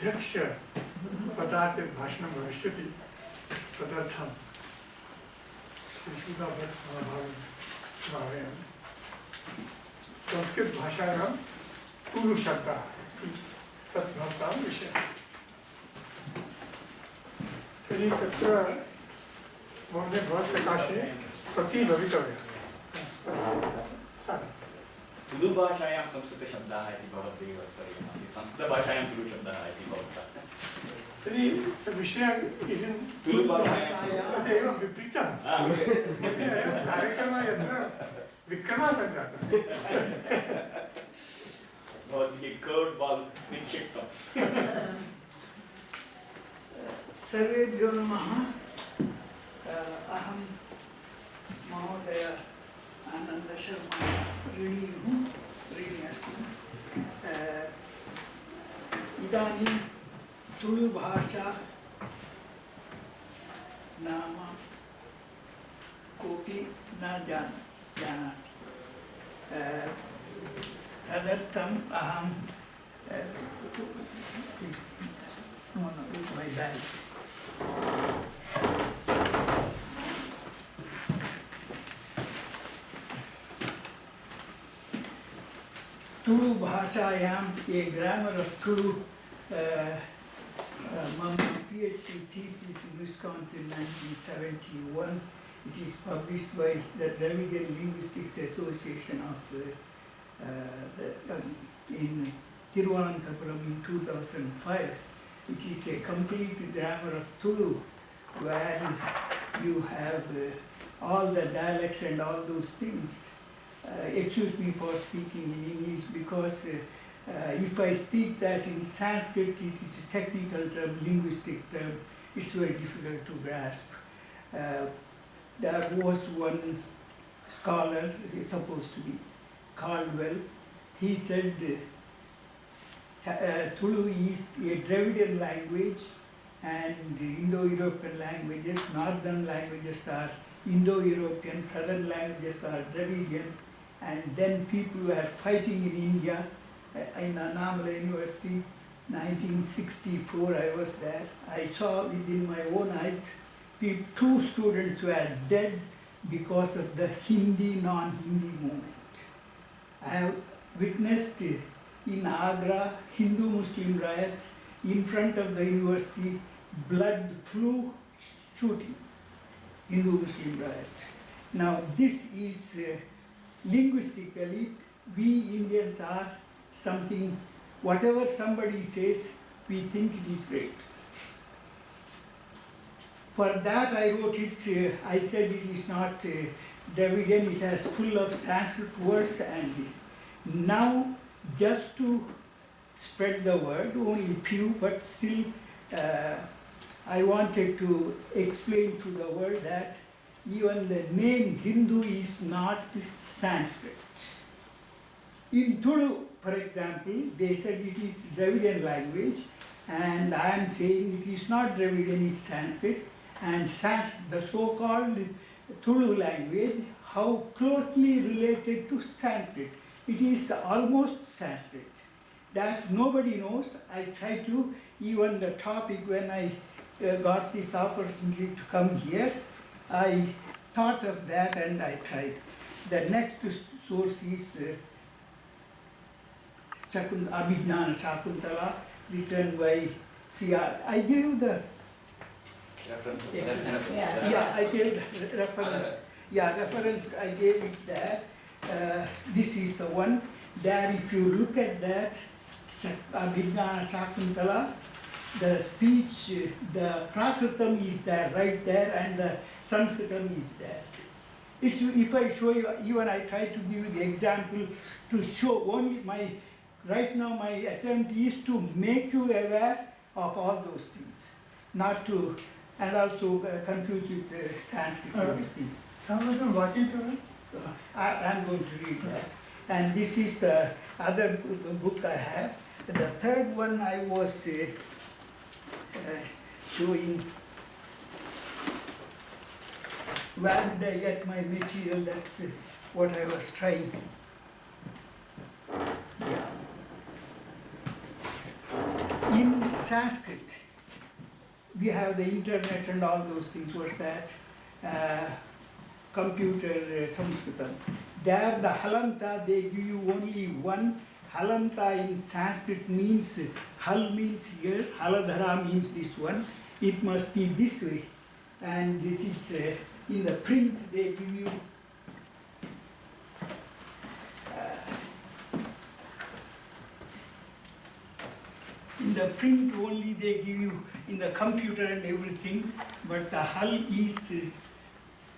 अध्यक्ष पदार्थ भाषण भविष्यति तदर्थं श्रीसुधा भट्ट महाभागं संस्कृत भाषायां तुलु शब्दः तद्भवतां विषयः। तर्हि तत्र महोदय भवत्सकाशे प्रति भवितव्यः। तुलु भाषायां संस्कृतशब्दाः इति भवद्भिः वक्तव्यम्, संस्कृतभाषायां तुलु शब्दः इति भवता। तर्हि विषयः तुलु भाषायां एवं विपरीतः कार्यक्रमः यत्र विक्रमः सञ्जातः भवद्भिः कर्व् बाल् निक्षिप्तम्। सर्वेभ्यो नमः। अहं महोदय आनंद शर्मा ऋणी अस्मि। इदानीं तुलु भाषा नाम कोऽपि न जानाति। तदर्थम् अहं my bag. Tulu Bhashayaam, a grammar of Tulu, my PhD thesis in Wisconsin 1971. It is published by the Dravidian Linguistics Association in Thiruvananthapuram in 2005. It is a complete grammar of Tulu, where you have all the dialects and all those things. Excuse me for speaking in English, because if I speak that in Sanskrit, it is a technical term, linguistic term, it's very difficult to grasp. There was one scholar, supposed to be Caldwell, he said Tulu is a Dravidian language, and Indo-European languages, northern languages are Indo-European, southern languages are Dravidian, and then people were fighting in India. In Annamalai University, 1964, I was there. I saw within my own eyes, two students were dead because of the Hindi, non-Hindi movement. I have witnessed in Agra, Hindu-Muslim riots, in front of the university, blood flew shooting, Hindu-Muslim riot. Now this is linguistically, we Indians are something, whatever somebody says, we think it is great. For that I wrote it, I said it is not Dravidian, it has full of Sanskrit words and this. Now, just to spread the word, only few, but still I wanted to explain to the world that even the name Hindu is not Sanskrit. In Tulu, for example, they said it is Dravidian language, and I am saying it is not Dravidian, it's Sanskrit. And the so-called Tulu language, how closely related to Sanskrit. It is almost Sanskrit. That nobody knows. I try to, even the topic when I got this opportunity to come here, I thought of that and I tried. The next source is Abhijnana Shakuntala, written by C.R. I gave the references. I gave the reference. Reference I gave it there. This is the one. There, if you look at that, Abhijnana Shakuntala, the speech, the Prakritam is there, right there, and the Sanskritam is there. If I show you, even I try to give you the example to show only right now my attempt is to make you aware of all those things, not to, and also confuse with the Sanskrit and everything. Washington. I am going to read that. And this is the other book I have. The third one I was showing. Where did I get my material? That's what I was trying. Yeah. In Sanskrit. We have the internet and all those things. What's that? Computer Sanskritam. There the halanta, they give you only one. Halanta in Sanskrit means, hal means here, haladhara means this one. It must be this way. And it is in the print they give you in the print only they give you in the computer and everything, but the hull is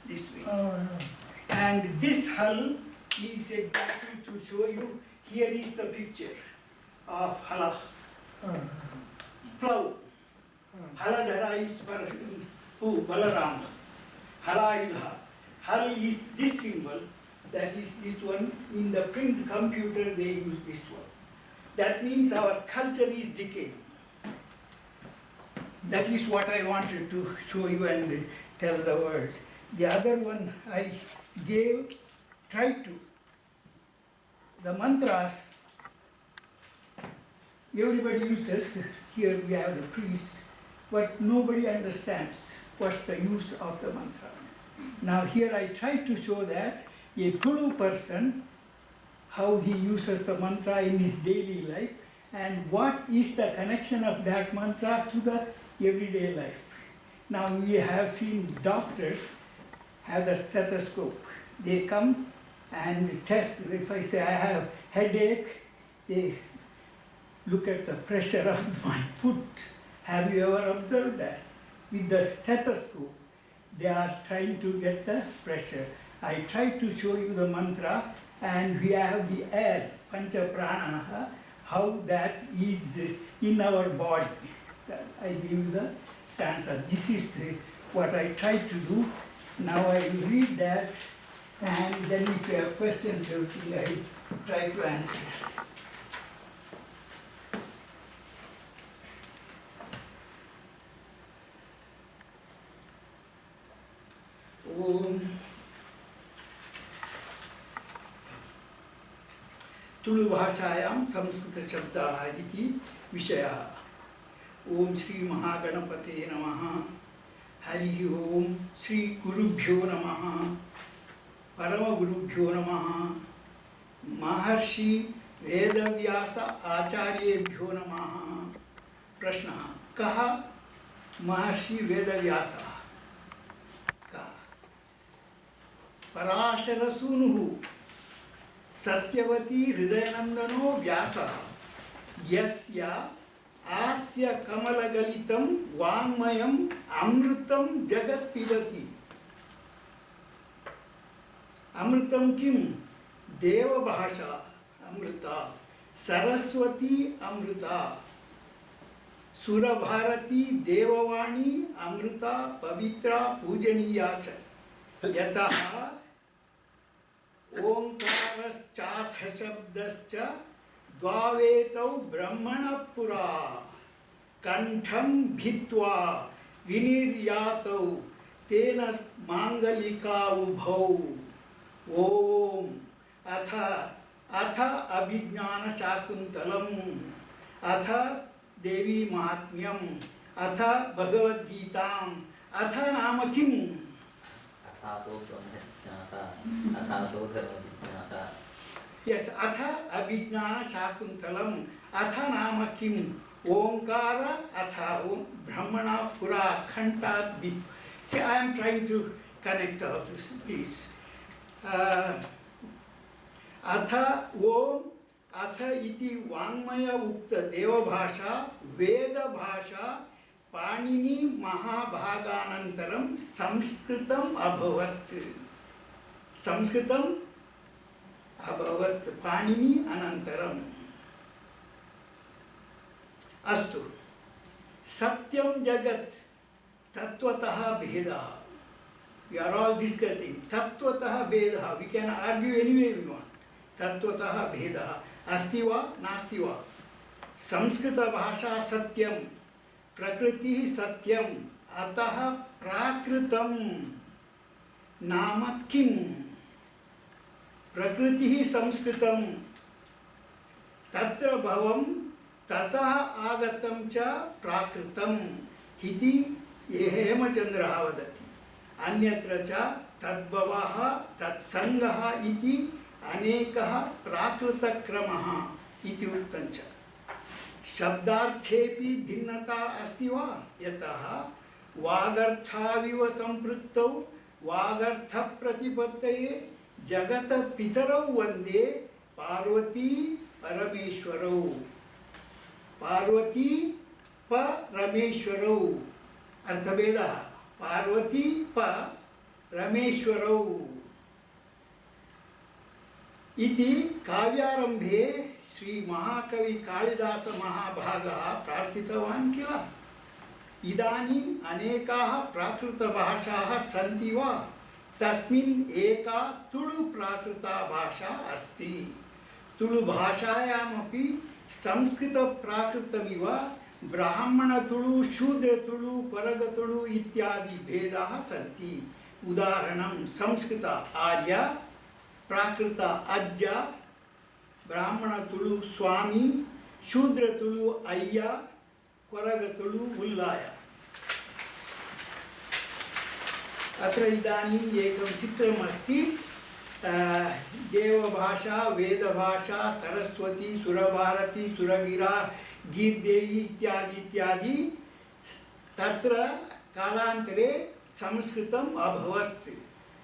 this way. And this hull is exactly to show you, here is the picture of hala, plow. Haladhara is for Balaram. Halayudha. Hal is this symbol, that is this one. In the print computer they use this one. That means our culture is decaying. That is what I wanted to show you and tell the world. The other one I tried to. The mantras, everybody uses, here we have the priest, but nobody understands what's the use of the mantra. Now here I tried to show that a Tulu person, how he uses the mantra in his daily life, and what is the connection of that mantra to the everyday life. Now we have seen doctors have the stethoscope. They come and test. If I say I have headache, they look at the pressure of my foot. Have you ever observed that? With the stethoscope, they are trying to get the pressure. I tried to show you the mantra, and we have the air, pancha prana, how that is in our body. I give you the stanza. This is what I tried to do. Now I will read that, and then if you have questions, everything I try to answer. तुलु भाषायां संस्कृत शब्दाः इति विषयः। ओम श्री महागणपते नमः। हरि ओम श्री गुरुभ्यो नमः। परम गुरुभ्यो नमः। महर्षि वेदव्यास आचार्येभ्यो नमः। प्रश्नः कः महर्षि वेदव्यासः? पराशरसूनुः सत्यवती हृदयनंदनो व्यासः यस्य आस्य कमलगलितं वाङ्मयम् अमृतं जगत् पिबति। अमृतं किं? देवभाषा अमृता, सरस्वती अमृता, सुरभारती देववाणी अमृता, पवित्रा पूजनीया च। यतः ओंकारश्चाथ शब्दश्च द्वावेतौ ब्रह्मणः पुरा कंठं भित्वा विनिर्यातौ तेन मांगलिका उभौ। ओम अथ अभिज्ञान शाकुंतलम् अथ देवी महात्म्यम् अथ भगवद्गीताम् अथ नाम किम्? अथातो ब्रह्मज्ञाता अथातो धर्मजिज्ञासा। Yes, atha abhijnana shakuntalam. Atha nama kim? Omkara atha om brahmana pura khantat bit. See, I am trying to connect all this, please. Atha om atha iti vangmaya ukta deva bhasha veda bhasha panini mahabhaganantaram samskritam abhavat. Samskritam अभवत् पाणिनि अनन्तरम्। अस्तु, सत्यं जगत् तत्त्वतः भेदः। We are all discussing तत्त्वतः भेदः. We can argue any way we want. तत्त्वतः भेदः अस्ति वा नास्ति वा? संस्कृत भाषा सत्यं, प्रकृतिः सत्यं, अतः प्राकृतं नाम किम्? प्रकृति संस्कृतं तत्र भवं ततः आगतं च प्राकृतम् इति हेमचन्द्रः वदति। अन्यत्र च तद्भवः तत्सङ्गः इति अनेकः प्राकृतक्रमः इति उक्तं च। शब्दार्थेऽपि भिन्नता अस्ति वा? यतः वागर्थाविव सम्पृक्तौ वागर्थप्रतिपत्तये जगत्पितरौ वन्दे पार्वती परमेश्वरौ। पार्वती परमेश्वरौ अर्थभेदः। पार्वती परमेश्वरौ इति काव्यारम्भे श्री महाकवि कालिदास महाभागः प्रार्थितवान् किल। इदानीम् अनेकाः प्राकृतभाषाः सन्ति वा? तस्मिन् एका तुळु प्राकृता भाषा अस्ति। तुळु भाषायामपि संस्कृत प्राकृतमिव ब्राह्मणतुळु, शूद्रतुळु, कोरगतुळु इत्यादि भेदाः सन्ति। उदाहरणं संस्कृत आर्य, प्राकृत अज्ज, ब्राह्मणतुळु स्वामी, शूद्रतुळु अय्य, कोरगतुळु उल्लाय। अत्र इदानीम् एकं चित्रमस्ति। देवभाषा, वेदभाषा, सरस्वती, सुरभारती, सुरगिरा, गीर्देवी इत्यादि इत्यादि। तत्र कालान्तरे संस्कृतम् अभवत्।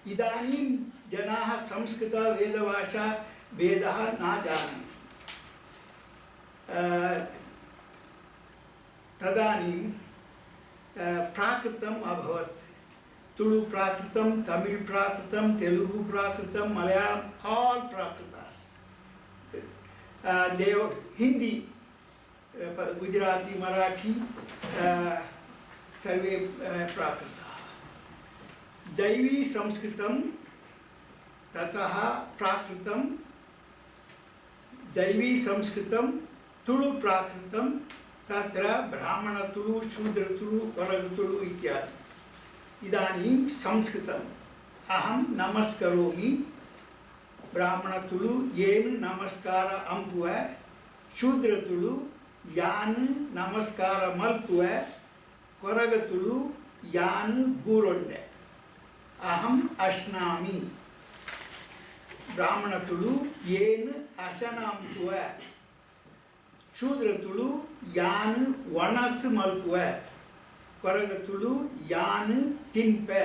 इदानीं जनाः संस्कृत वेदभाषा भेदः न जानन्ति। तदानीं प्राकृतम् अभवत्। तुळु प्राकृतं, तमिळ् प्राकृतं, तेलुगु प्राकृतं, मलयाळम्, आल् प्राकृतास्। हिंदी, गुजराती, मराठी सर्वे प्राकृताः। दैवी संस्कृतं, ततः प्राकृतं, दैवी संस्कृतं, तुळु प्राकृतं, तत्र ब्राह्मणतुळु, शूद्रतुळु, कोरगतुळु इत्यादि। इदानीं संस्कृतम्। अहं नमस्करोमि। ब्राह्मणतुळु येन नमस्कार अंपुव, शूद्रतुळु यान नमस्कार मल्पुव, कोरगतुळु यान बूरोंडे। अहम् अश्नामि। ब्राह्मणतुळु येन अशनांपुव, शूद्रतुळु यान वनस् मल्पुव, कोरगतुळु यान तिन्पे।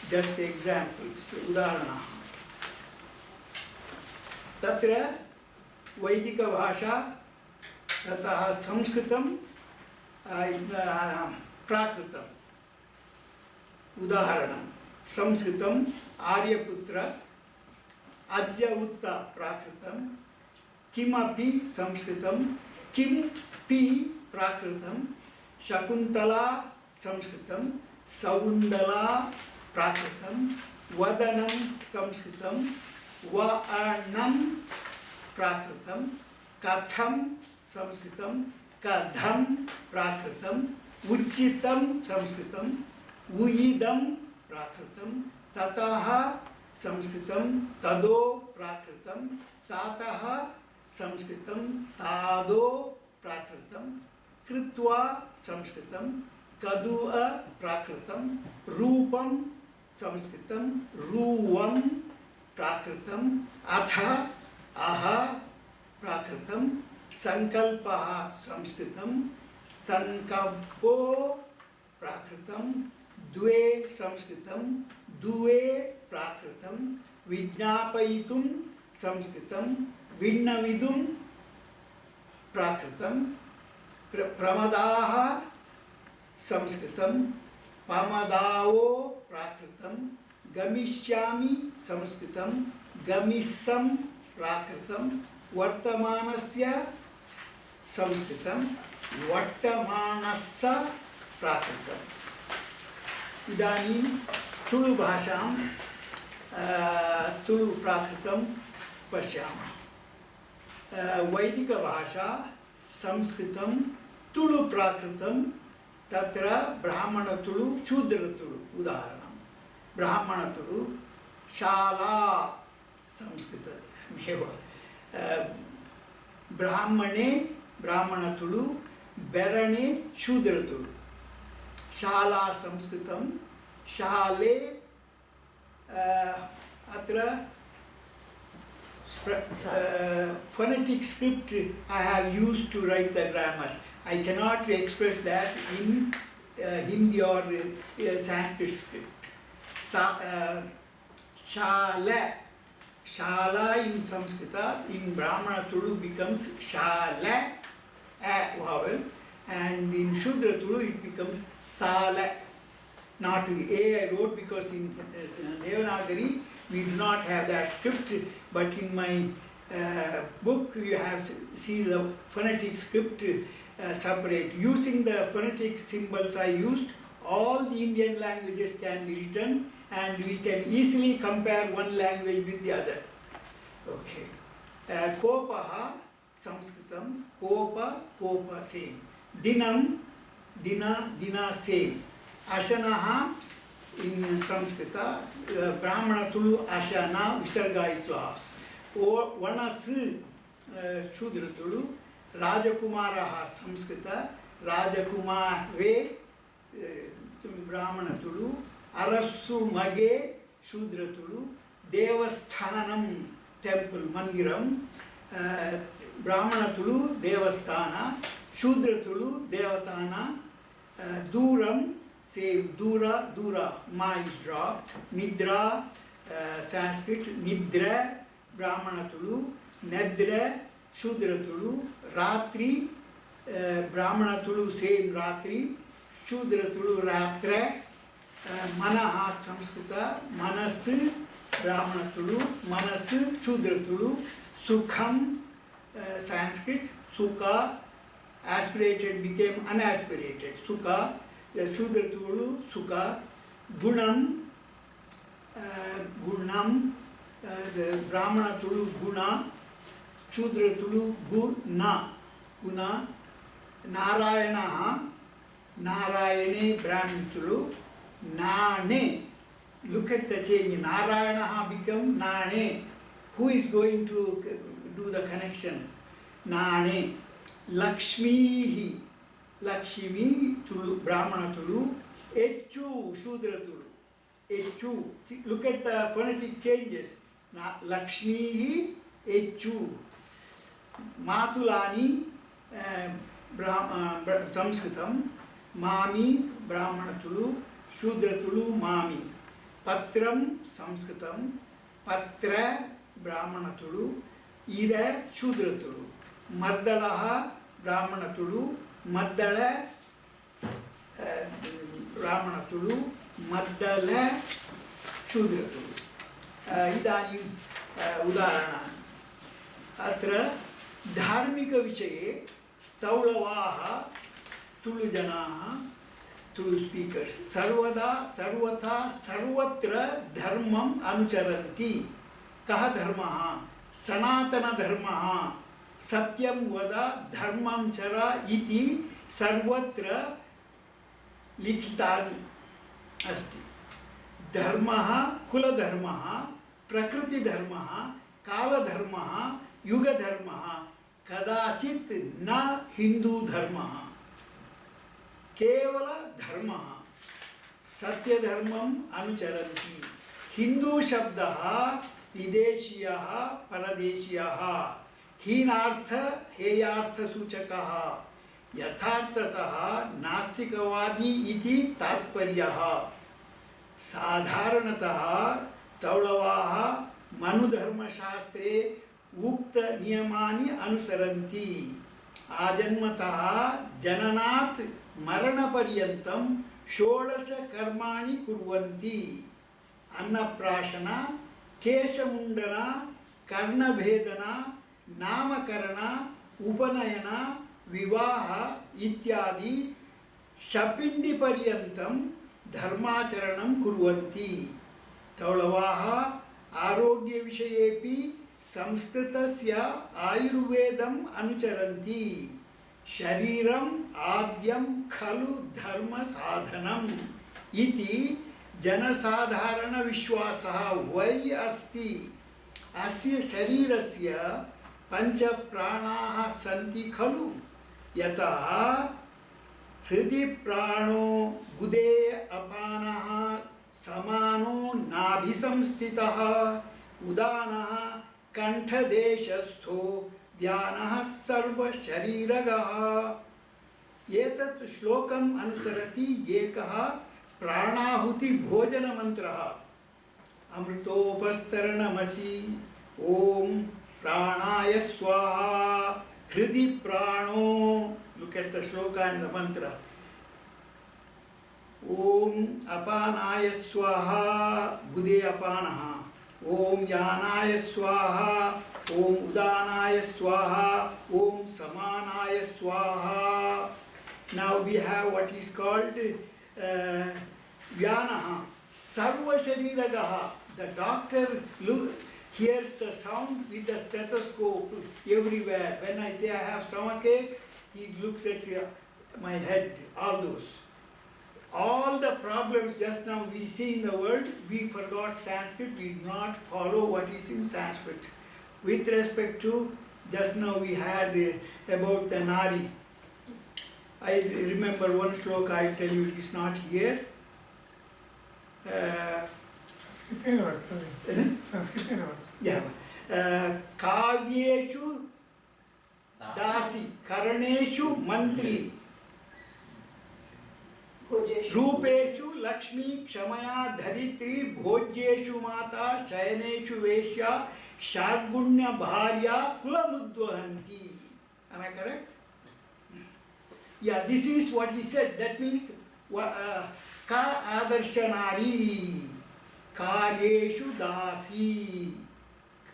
जस्ट एग्जाम्पल्स्, उदाहरणाः। तत्र वैदिकभाषा, ततः संस्कृतं, प्राकृतम्। उदाहरणं संस्कृतं आर्यपुत्र, अद्य उत्त प्राकृतं, किमपि संस्कृतं, किं पि प्राकृतं, शकुन्तला संस्कृतं, सौन्दला प्राकृतं, वदनं संस्कृतं, वर्णं प्राकृतं, कथं संस्कृतं, कथं प्राकृतं, उचितं संस्कृतं, उयिदं प्राकृतं, ततः संस्कृतं, तदो प्राकृतं, तातः संस्कृतं, तादो प्राकृतं, कृत्वा संस्कृतं, कदुअ प्राकृतं, रूपं संस्कृतं, रूवं प्राकृतं, अथ अह प्राकृतं, संकल्पः संस्कृतं, संकल्पो प्राकृतं, द्वे संस्कृतं, दुवे प्राकृतं, विज्ञापयितुं संस्कृतं, विण्णविदुं प्राकृतं, प्रमदाः संस्कृतं, पमदावो प्राकृतं, गमिष्यामि संस्कृतं, गमिष्यं प्राकृतं, वर्तमानस्य संस्कृतं, वर्तमानस्य प्राकृतम्। इदानीं तुळु भाषां, तुळु प्राकृतं पश्यामः। वैदिकभाषा संस्कृतं, तुळु प्राकृतं, तत्र ब्राह्मणतुळु, शूद्रतुळु। उदाहरणं ब्राह्मणतुळु शाला संस्कृतमेव, ब्राह्मणे ब्राह्मण तुलु बेरणे शूद्र तुलु शाला संस्कृतं शाले अत्र phonetic script I have used to write the grammar. I cannot express that in Hindi or Sanskrit script. Shala, shala in Sanskrita, in Brahmana Tulu becomes shala, a vowel, and in Shudra Tulu it becomes sala. Not a I wrote because in Devanagari we do not have that script, but in my book you have see the phonetic script separate. Using the phonetic symbols I used, all the Indian languages can be written and we can easily compare one language with the other. Okay. Kopaha, Sanskritam, Kopa, Kopa, same. Dinam, Dina, Dina, same. Ashanaha, in Sanskrita, Brahmana Tulu Ashana, Visarga is lost. Or Vanasu, Shudra Tulu, Rajakumaraha, Sanskrita, Rajakumare, Brahmana Tulu, Arasu Mage, Shudra Tulu, Devasthanam, temple, Mandiram, Brahmana Tulu, Devasthana, Shudra Tulu, Devatana, Duram, same, Dura, Dura, Ma is dropped, Nidra, Sanskrit, Nidra, Brahmana Tulu, Nedra, Shudra Tulu, Ratri, Brahmana Tulu, same Ratri, Shudra Tulu, Ratra, Manaha, Samskrita, Manasu, Brahmana Tulu, Manasu, Shudra Tulu, Sukham, Sanskrit, Sukha, aspirated became unaspirated, Sukha, Shudra Tulu, Sukha, Gunam, Gunam, Brahmana Tulu, Guna, Shudra Tulu, Guna, Guna, Narayanaha, Narayane, Brahmin Tulu, Nane. Look at the change. Narayanaha become Nane. Who is going to do the connection? Nane. Lakshmihi. Lakshmi Tulu, Brahmana Tulu, Echu, Shudra Tulu, Echu. See, look at the phonetic changes. Lakshmi, Echu. Matulani, Samskritam, Mami, Brahmana Tulu, Shudra Tulu, Mami. Patram, Samskritam, Patra, Brahmana Tulu, Ira, Shudra Tulu. Mardalaha, Brahmana Tulu, Maddala, Brahmana Tulu, Maddala, Shudra Tulu. Idani Udarana. Atra Dharmika Vichaye, Taulavaha, Tulu Janaha, Tulu speakers. Sarvada, Sarvata, Sarvatra Dharmam Anucharanti. Kaha Dharmaha, Sanatana Dharmaha. Satyam vada dharmam chara iti sarvatra likhitani asti. Dharmaha, kula dharmaha, prakriti dharmaha, kala dharmaha, yuga dharmaha, kadachit na Hindu dharmaha. Kevala dharmaha, satya dharmam anucharanti. Hindu shabdaha, videshiyaha, paradeshiyaha. हीनार्थ हेयार्थ सूचकः यथार्थतः नास्तिकवादी इति तात्पर्यः साधारणतः तौलवाः मनुधर्मशास्त्रे उक्त नियमानि अनुसरन्ति आजन्मतः जननात् मरणपर्यन्तं 16 कर्माणि कुर्वन्ति अन्नप्राशन केशमुण्डन कर्णभेदन नामकरण उपनयन विवाह इत्यादि शपिंडी पर्यन्तं धर्माचरणं कुर्वन्ति तौलवाः आरोग्य विषयेपि संस्कृतस्य आयुर्वेदम् अनुचरन्ति शरीरम् आद्यं खलु धर्म साधनम् इति जनसाधारण विश्वासः वै अस्ति अस्य शरीरस्य पंच प्राणाः सन्ति खलु यतः हृदि प्राणो गुदे अपानः समानो नाभिसंस्थितः उदानः कंठदेशस्थो ध्यानः सर्वशरीरगः। एतत् श्लोकम् अनुसरति एकः प्राणाहुति भोजन मंत्रः। अमृतोपस्तरणमसि ओम प्राणाय स्वाहा हृदि प्राणो। Look at the shloka and the mantra. ओम अपानाय स्वाहा गुदे अपानः। ओम यानाय स्वाहा। ओम उदानाय स्वाहा। ओम समानाय स्वाहा। Now we have what is called Vyanaha, Sarva Shariragaha. The doctor hears the sound with the stethoscope everywhere. When I say I have stomachache, he looks at my head, all those. All the problems just now we see in the world, we forgot Sanskrit, we did not follow what is in Sanskrit. With respect to, just now we had about the Nari. I remember one shloka, I'll tell you, it is not here. ಸಂಸ್ಕೃತೇನ ಬರ್ತದೆ. ಸಂಸ್ಕೃತೇನ ಬರ್ತದೆ. Yeah. काव्येषु दासी, करणेषु मंत्री, रूपेषु लक्ष्मी, क्षमया धरित्री, भोज्येषु माता, शयनेषु वेश्या, षड्गुण्य भार्या, कुलमुद्वहन्ति. Am I correct? Yeah, this is what he said. That means ka adarsanari, karyeshu dasi,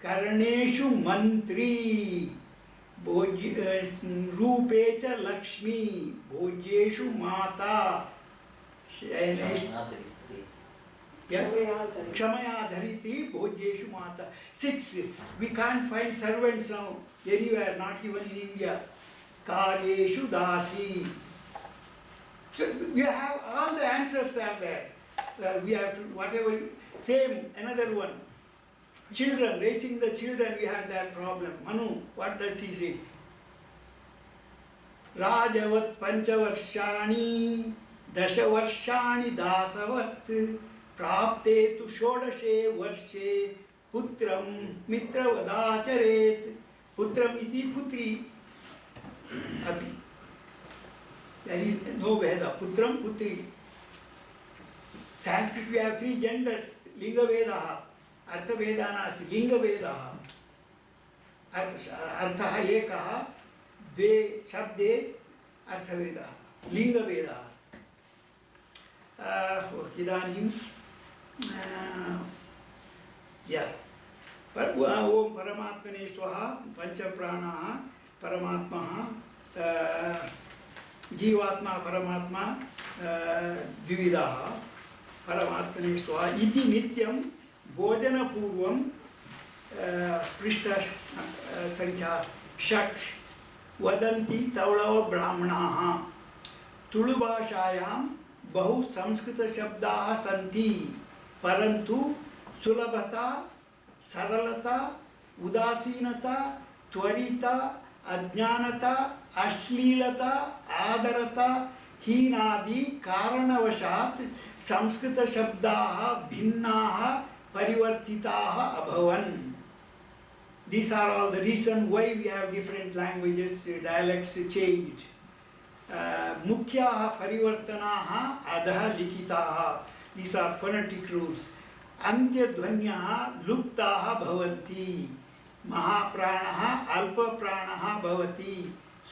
karneshu mantri, रूपेच Lakshmi, भोज्येषु माता, क्षमया धरित्री, भोज्येषु माता. 6. We can't find servants now anywhere, not even in India. Karyeshu dasi. So we have all the answers are there. We have to whatever. Same another one. Children, raising the children, we had that problem. Manu, what does he say? Rajavat panchavarshani, dashavarshani dasavat, prapte tu shodashe varshe, putram mitravadacharet. Putram iti putri. Abhi. There is no Veda. Putram, putri. Sanskrit we have 3 genders. Linga Vedaha. अर्थभेदा नास्ति, लिंगभेदः. अर्थः एकः, द्वे शब्दे अर्थभेदः, लिंगभेदः. इदानीं ओम परमात्मने स्वाहा. पंचप्राणाः परमात्मा, जीवात्मा परमात्मा द्विविधः. परमात्मने स्वाहा इति नित्यं भोजन पूर्वं पृष्ठ संख्या 6 वदन्ति तौलव ब्राह्मणाः. तुलुभाषायां बहु संस्कृत शब्दाः सन्ति, परन्तु सुलभता, सरलता, उदासीनता, त्वरिता, अज्ञानता, अश्लीलता, आदरता, हीनादि कारणवशात् संस्कृत शब्दाः भिन्नाः परिवर्तिताः अभवन्. These are all the reasons why we have different languages, dialects changed. मुख्याः परिवर्तनाः अधः लिखिताः. These are phonetic rules. अन्त्यध्वन्यः लुप्ताः भवन्ति. महाप्राणः अल्पप्राणः भवति.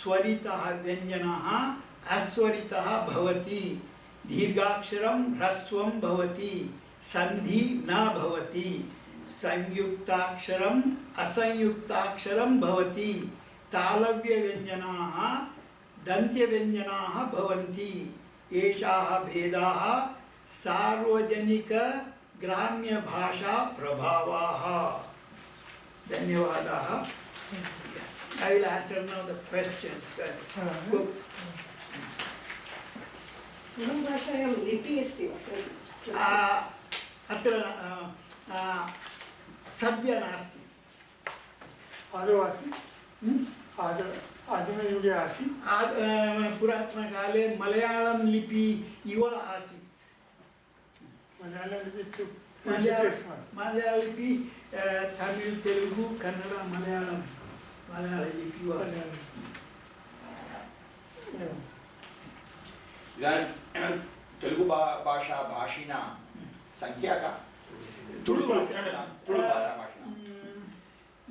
स्वरितः व्यञ्जनः अस्वरितः भवति. दीर्घाक्षरं ह्रस्वं भवति. संधि न भवति. संयुक्ताक्षरम् असंयुक्ताक्षरं भवति. तालव्य व्यञ्जनाः दन्त्य व्यञ्जनाः भवन्ति. एषाः भेदाः सार्वजनिक ग्राम्य भाषा प्रभावाः. धन्यवादाः. I will answer now the questions. भाषायां लिपि अस्ति वा? अत्र सद्य नास्ति. आदौ आसीत्. आदिमयुगे आसीत् पुरातनकाले मलयाळं लिपि इव आसीत् मलयाळलिपि तु पूज्यते स्म मलयाळलिपि तमिळ् तेलुगु कन्नड मलयाळं मलयाळलिपि इव एवम्। इदानीं तेलुगु भाषा भाषिणां संख्या का? तुळुभाषा भाषिणां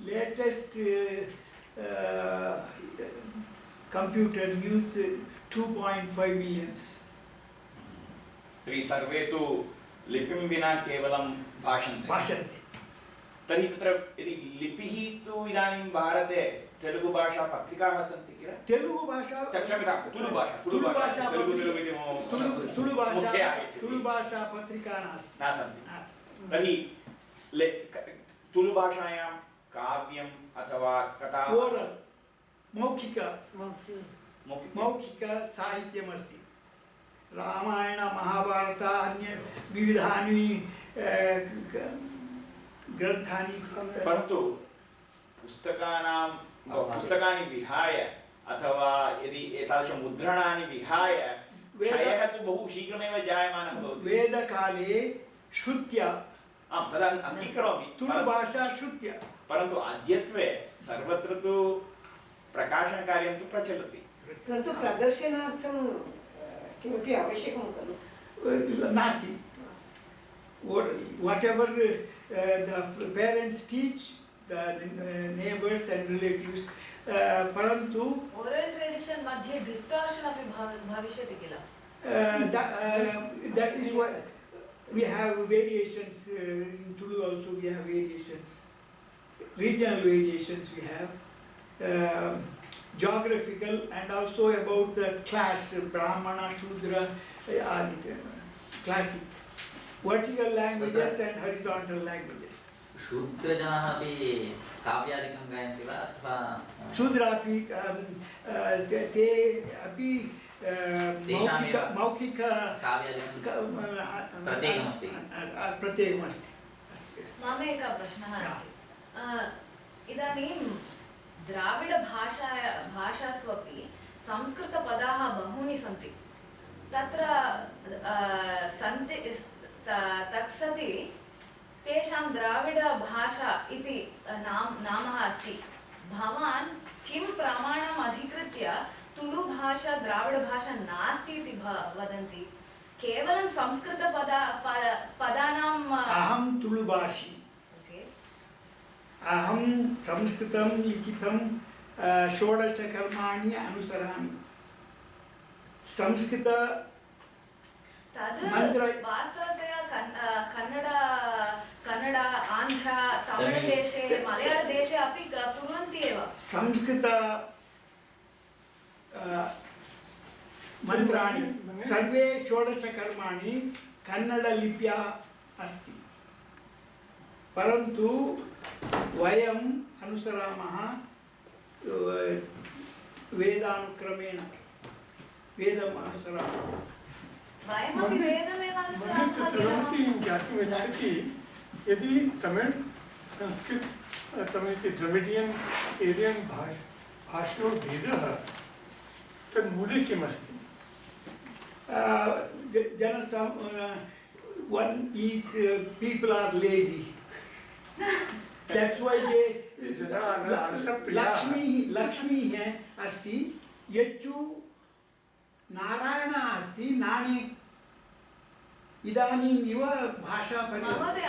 लेटेस्ट computer news 2.5 millions. तर्हि सर्वे तु लिपिं विना केवलं भाषन्ते। तर्हि तत्र यदि लिपिः तु इदानीं भारते तेलुगुभाषा पत्रिकाः सन्ति किल? तेलुगुभाषा क्षम्यतां तुळुभाषा तुळुभाषा पत्रिका नास्ति। न सन्ति। तर्हि तुळुभाषायां काव्यम् अथवा कथा ओरल् मौखिक साहित्यमस्ति। रामायण महाभारत अन्य विविधानि ग्रन्थानि परन्तु पुस्तकानि विहाय अथवा यदि एतादृश मुद्रणानि विहाय क्षयः तु बहु शीघ्रमेव जायमानः भवति। वेदकाले श्रुत्या आं तदा अङ्गीकरोमि तुळुभाषा श्रुत्या परन्तु अद्यत्वे सर्वत्र तु प्रकाशनकार्यं तु प्रचलति परन्तु प्रदर्शनार्थं किमपि आवश्यकं खलु नास्ति whatever the parents teach the neighbors and relatives परन्तु ओरल ट्रेडिशन मध्ये डिस्टॉर्शन अपि भविष्यति किल that is why we have variations in Tulu also we have variations regional variations we have geographical and also about the class Brahmana Shudra classic vertical languages and horizontal languages शूद्रजनाः अपि काव्यादिकं गायन्ति वा अथवा शूद्रापि ते अपि मौखिक प्रत्येकमस्ति मम एकः प्रश्नः अस्ति इदानीं द्राविडभाषासु अपि संस्कृतपदाः बहूनि सन्ति तत्र सन्ति तत्सति तेषां द्राविडभाषा इति नामः अस्ति भवान् किं प्रमाणम् अधिकृत्य तुळुभाषा द्राविडभाषा नास्ति इति वदन्ति केवलं संस्कृतपदानाम् अहं तुळुभाषी अहं संस्कृतं लिखितं 16 कर्माणि अनुसरामि संस्कृत तद् वास्तवतया कन्नड आन्ध्र तमिळदेशे मलयाळदेशे अपि कुर्वन्ति एव संस्कृत मन्त्राणि सर्वे 16 कर्माणि कन्नडलिप्या अस्ति परन्तु वयम् अनुसरामः वेदानुक्रमेण वेदम् अनुसरामः वयमपि वेदमेव अनुसरामः ज्ञातुमिच्छति यदि तमिळ् संस्कृत तमिळ् इति द्रविडियन् एरियन् भाषयोः भेदः तन्मूले किमस्ति one is people are lazy that's why they Lakshmi है अस्ति यच्चु नारायण अस्ति नाणी इदानीम् इव भाषा महोदय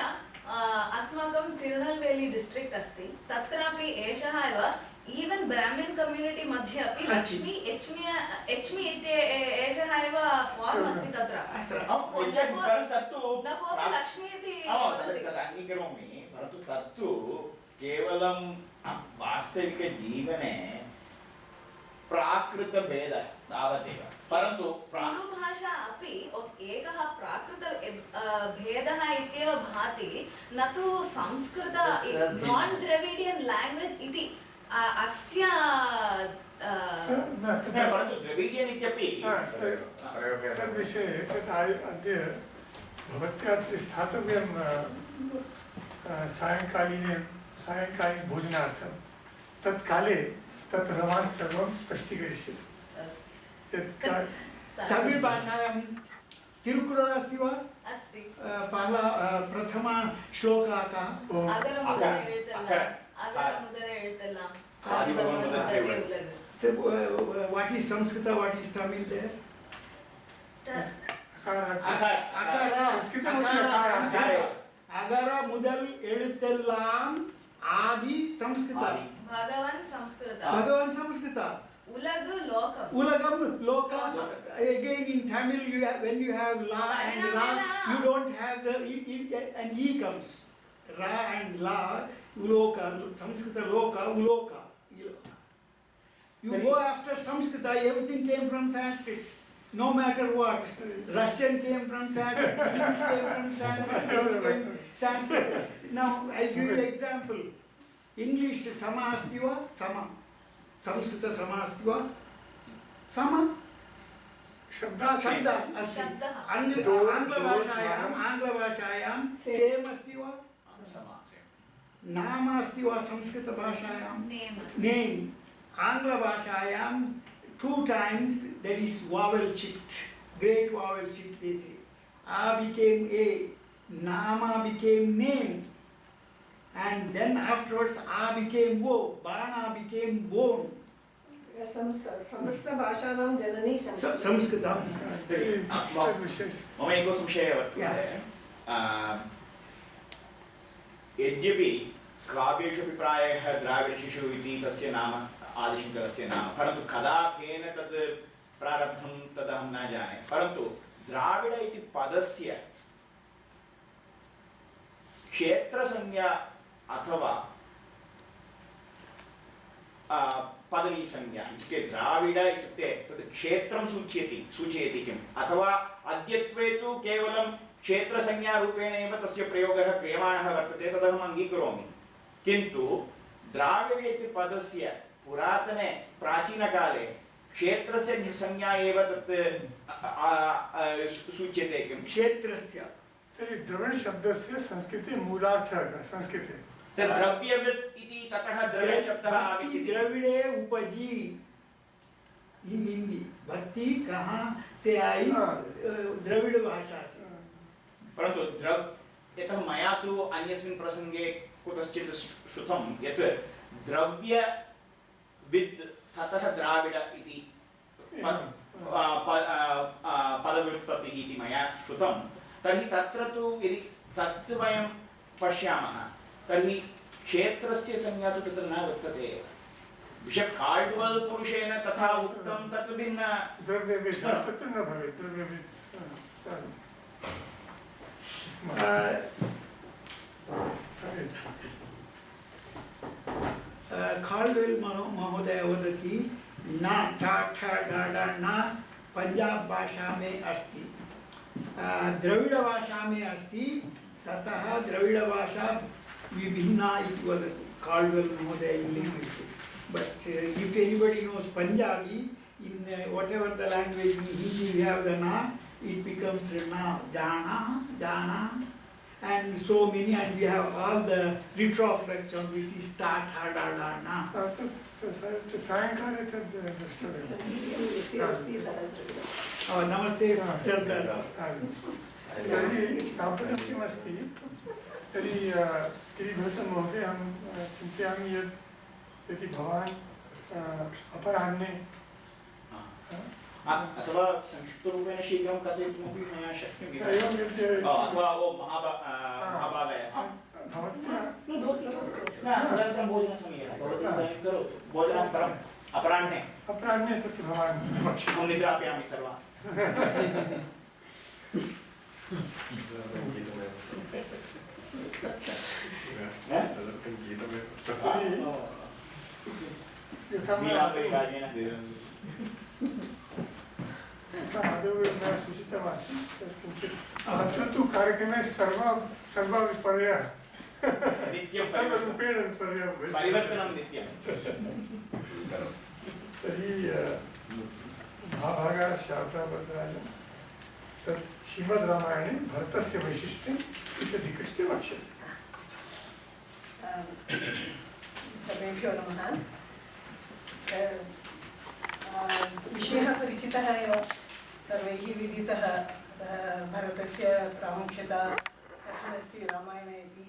अस्माकं तिरुनेल्वेली डिस्ट्रिक्ट अस्ति तत्रापि एषः एव even Brahmin community मध्ये अपि लक्ष्मी एच्मि इति एषः एव फार्म् अस्ति तत्र न कोऽपि लक्ष्मी इति अङ्गीकरोमि परन्तु तत्तु केवलं वास्तविकजीवने प्राकृतभेदः तावदेव परन्तु तुळुभाषा अपि एकः प्राकृत भेदः इत्येव भाति न तु संस्कृत नान् द्रविडियन् लाङ्ग्वेज् इति अस्य परन्तु द्रविडियन् इत्यपि तद्विषये अद्य भवत्या स्थातव्यं सायङ्कालीन भोजनार्थं तत्काले तत् भवान् सर्वं स्पष्टीकरिष्यति यत् तमिळ् भाषायां तिरुकुरळ् अस्ति वा? अस्ति। प्रथम श्लोकः कः? अगर मुदल एळुत्तल्लाम, अगर मुदल एळुत्तल्लाम, आदिभगवान् मुदल उलगु. So what is Sanskrit, what is Tamil there? अगर मुदल एळुत्तल्लाम आदि संस्कृत. भगवान् संस्कृत. भगवान् संस्कृत. उलगु लोकम. Ulagam loka. Again in Tamil you have, when you have la and ra, you don't have the an e comes. Ra and la, uloka, Sanskrit loka, uloka. You go after Samskrita, everything came from Sanskrit. No matter what. Russian came from Sanskrit, English came from Sanskrit, French came from Sanskrit. Now I give you an example. English sama asti va? Sama. Sanskrit sama asti va? Sama. शब्दः शब्द अस्ति. आङ्ग्लभाषायां same अस्ति वा? नाम अस्ति वा संस्कृतभाषायां? नेम. आङ्ग्लभाषायां 2 times there is vowel shift, great vowel shift they say. A became a, nama became name, and then afterwards a became wo, bana became bone. समस्त भाषाणां जननी संस्कृत. मम एको संशयः वर्तते यद्यपि काव्येषु अपि प्रायः द्राविडशिशुः इति तस्य नाम आदिशङ्करस्य नाम परन्तु कदा केन तद् प्रारब्धं तदहं न जाने परन्तु द्राविड इति पदस्य क्षेत्रसंज्ञा अथवा पदवीसंज्ञा इत्युक्ते द्राविड इत्युक्ते तद् क्षेत्रं सूचयति किम् अथवा अद्यत्वे तु केवलं क्षेत्रसंज्ञारूपेण एव तस्य प्रयोगः क्रियमाणः वर्तते तदहम् अङ्गीकरोमि किन्तु द्राविड इति पदस्य पुरातने प्राचीनकाले क्षेत्रस्य संज्ञा एव तत् सूच्यते किम् क्षेत्रस्य तर्हि द्रविड शब्दस्य संस्कृते मूलार्थः कः संस्कृते तत् द्रव्यवत् इति ततः द्रविड शब्दः आगच्छति द्रविडे उपजी इन हिंदी भक्ति कहाँ से आई द्रविड भाषा से परन्तु यतः मया तु अन्यस्मिन् प्रसङ्गे कुतश्चित् श्रुतं यत् द्रव्यविद् ततः द्राविड इति पदव्युत्पत्तिः इति मया श्रुतं तर्हि तत्र तु यदि तत् वयं पश्यामः तर्हि क्षेत्रस्य संज्ञा तु तत्र न वर्तते एव बिशप् कार्ड्वेल् पुरुषेण तथा उक्तं तत् भिन्न द्रव्यविद् तत्र न भवेत् द्रव्यविद् कार्ड्वेल् महोदय वदति न न पंजाब भाषा में अस्ति द्रविड भाषा में अस्ति ततः द्रविड भाषा विभिन्ना इति वदति कार्ड्वेल् महोदय in linguistics but if anybody knows Punjabi in whatever the language in Hindi we have the na it becomes na jana and so many and we have all the retroflexion which is ta tha da da na सायङ्काले तद् द्रष्टव्यं नमस्ते सर्दार तर्हि साम्प्रतं किमस्ति तर्हि गिरिभट्टन् महोदय अहं चिन्तयामि यत् यदि भवान् अपराह्ने अथवा संक्षिप्तरूपेण शीघ्रं कथयितुमपि मया शक्यते एवं यत् अथवा वो महाभागाय भवत्या अनन्तरं भोजनसमये भवती इदानीं करोतु भोजनानन्तरम् अपराह्ने तत्र भवान् अहं निद्रापयामि सर्वान् आदौ मया सूचितमासीत् किञ्चित् अत्र तु कार्यक्रमे सर्वविपर्ययः सर्वरूपेण विपर्ययः परिवर्तनं नित्यं तर्हि महाभागा शारदाभद्रायण तत् श्रीमद्रामायणे भरतस्य वैशिष्ट्यम् इत्यधिकृत्य वक्ष्यते सर्वेभ्यो नमः विषयः परिचितः एव, सर्वैः विदितः। भरतस्य प्रामुख्यता कथमस्ति रामायणे इति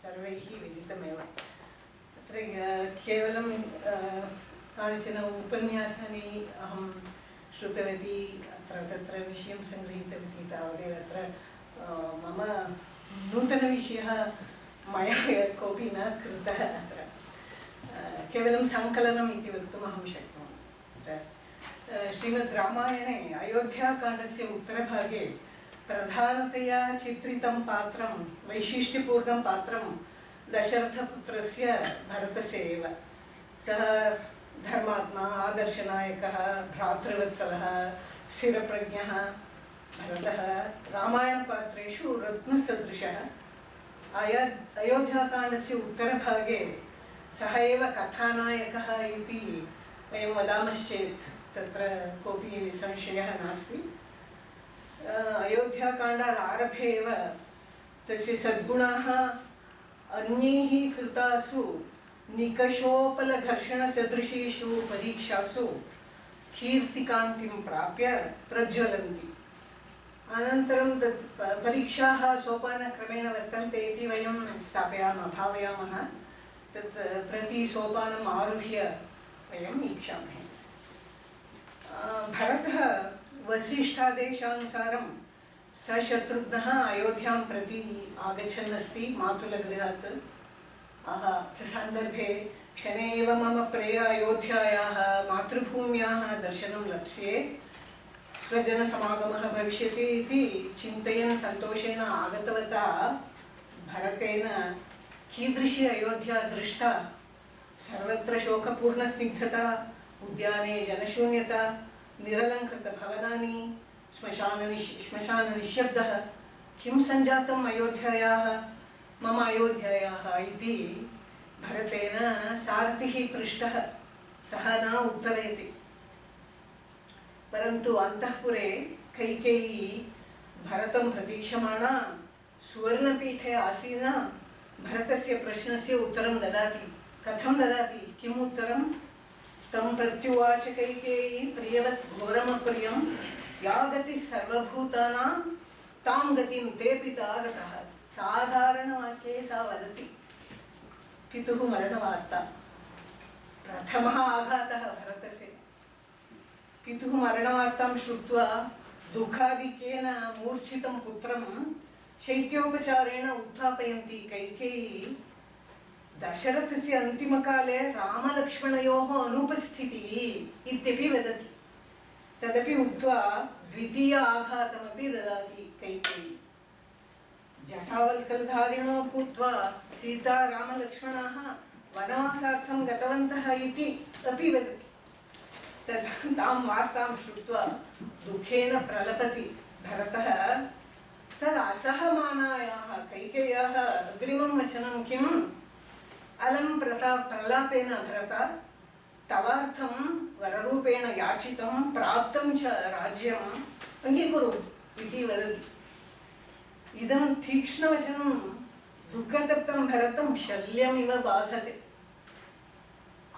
सर्वैः विदितमेव। तत्र केवलं कानिचन उपन्यासानि अहं श्रुतवती, अत्र तत्र विषयं सङ्गृहीतवती तावदेव। अत्र मम नूतनविषयः मया कोऽपि न कृतः। अत्र केवलं सङ्कलनम् इति वक्तुम् अहं शक्नोमि। श्रीमद्रामायणे अयोध्याकाण्डस्य उत्तरभागे प्रधानतया चित्रितं पात्रं, वैशिष्ट्यपूर्णं पात्रं दशरथपुत्रस्य भरतस्य एव। सः धर्मात्मा, आदर्शनायकः, भ्रातृवत्सलः, स्थिरप्रज्ञः भरतः रामायणपात्रेषु रत्नसदृशः। अयोध्याकाण्डस्य उत्तरभागे सः एव कथानायकः इति वयं वदामश्चेत् तत्र कोऽपि संशयः नास्ति। अयोध्याकाण्डारम्भे एव तस्य सद्गुणाः अन्यैः कृतासु निकषोपलघर्षणसदृशीषु परीक्षासु कीर्तिकान्तिं प्राप्य प्रज्वलन्ति। अनन्तरं तत् परीक्षाः सोपानक्रमेण वर्तन्ते इति वयं भावयामः। तत् प्रतिसोपानम् आरुह्य वयं वीक्षामहे। भरतः वसिष्ठादेशानुसारं सशत्रुघ्नः अयोध्यां प्रति आगच्छन् अस्ति मातुलगृहात्। सन्दर्भे क्षणे एव मम प्रिय अयोध्यायाः मातृभूम्याः दर्शनं लप्स्ये, स्वजनसमागमः भविष्यति इति चिन्तयन् सन्तोषेण आगतवता भरतेन कीदृशी अयोध्या दृष्टा। सर्वत्र शोकपूर्णस्निग्धता, उद्याने जनशून्यता, निरलङ्कृतभवनानि, श्मशाननिश्शब्दः। किं सञ्जातम् अयोध्यायाः, मम अयोध्यायाः इति भरतेन सारथिः पृष्टः। सः न उत्तरयति। परन्तु अन्तःपुरे कैकेयी भरतं प्रतीक्षमाणा सुवर्णपीठे आसीना भरतस्य प्रश्नस्य उत्तरं ददाति। कथं ददाति, किम् उत्तरं? तं प्रत्युवाच कैकेयी प्रियवत् घोरमप्रियं या गतिः सर्वभूतानां तां गतिं ते पिता गतः। साधारणवाक्ये सा वदति। पितुः मरणवार्ता। प्रथमः आघातः भरतस्य। पितुः मरणवार्तां श्रुत्वा दुःखाधिक्येन मूर्छितं पुत्रं शैत्योपचारेण उत्थापयन्ती कैकेयी दशरथस्य अन्तिमकाले रामलक्ष्मणयोः अनुपस्थितिः इत्यपि वदति। तदपि उक्त्वा द्वितीय आघातमपि ददाति कैकेयी। जटावल्कलधारिणो भूत्वा सीता रामलक्ष्मणाः वनवासार्थं गतवन्तः इति अपि वदति। तां वार्तां श्रुत्वा दुःखेन प्रलपति भरतः। तद् असहमानायाः कैकेय्याः अग्रिमं वचनं किम्? अलं प्रलापेन भरत तवार्थं वररूपेण याचितं प्राप्तं च राज्यम् अङ्गीकुरु इति वदति। इदं तीक्ष्णवचनं दुःखतप्तं भरतं शल्यमिव बाधते।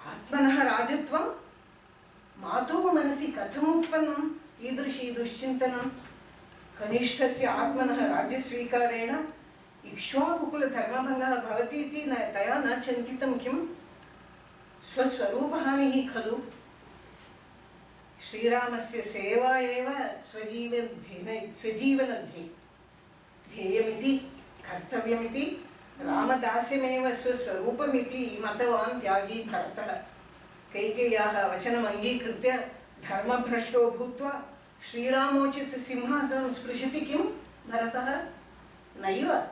आत्मनः राजत्वं मातुः मनसि कथमुत्पन्नम् ईदृशी दुश्चिन्तनं? कनिष्ठस्य आत्मनः राज्यस्वीकारेण इक्ष्वाकुकुलधर्मभङ्गः भवति इति तया न चिन्तितं किम्? स्वस्वरूपहानिः खलु। श्रीरामस्य सेवा एव स्वजीवनध्येयमिति कर्तव्यमिति रामदास्यमेव स्वस्वरूपमिति मतवान् त्यागी भरतः। कैकेय्याः वचनम् अङ्गीकृत्य धर्मभ्रष्टो भूत्वा श्रीरामोचित सिंहासनं स्पृशति किं भरतः? नैव।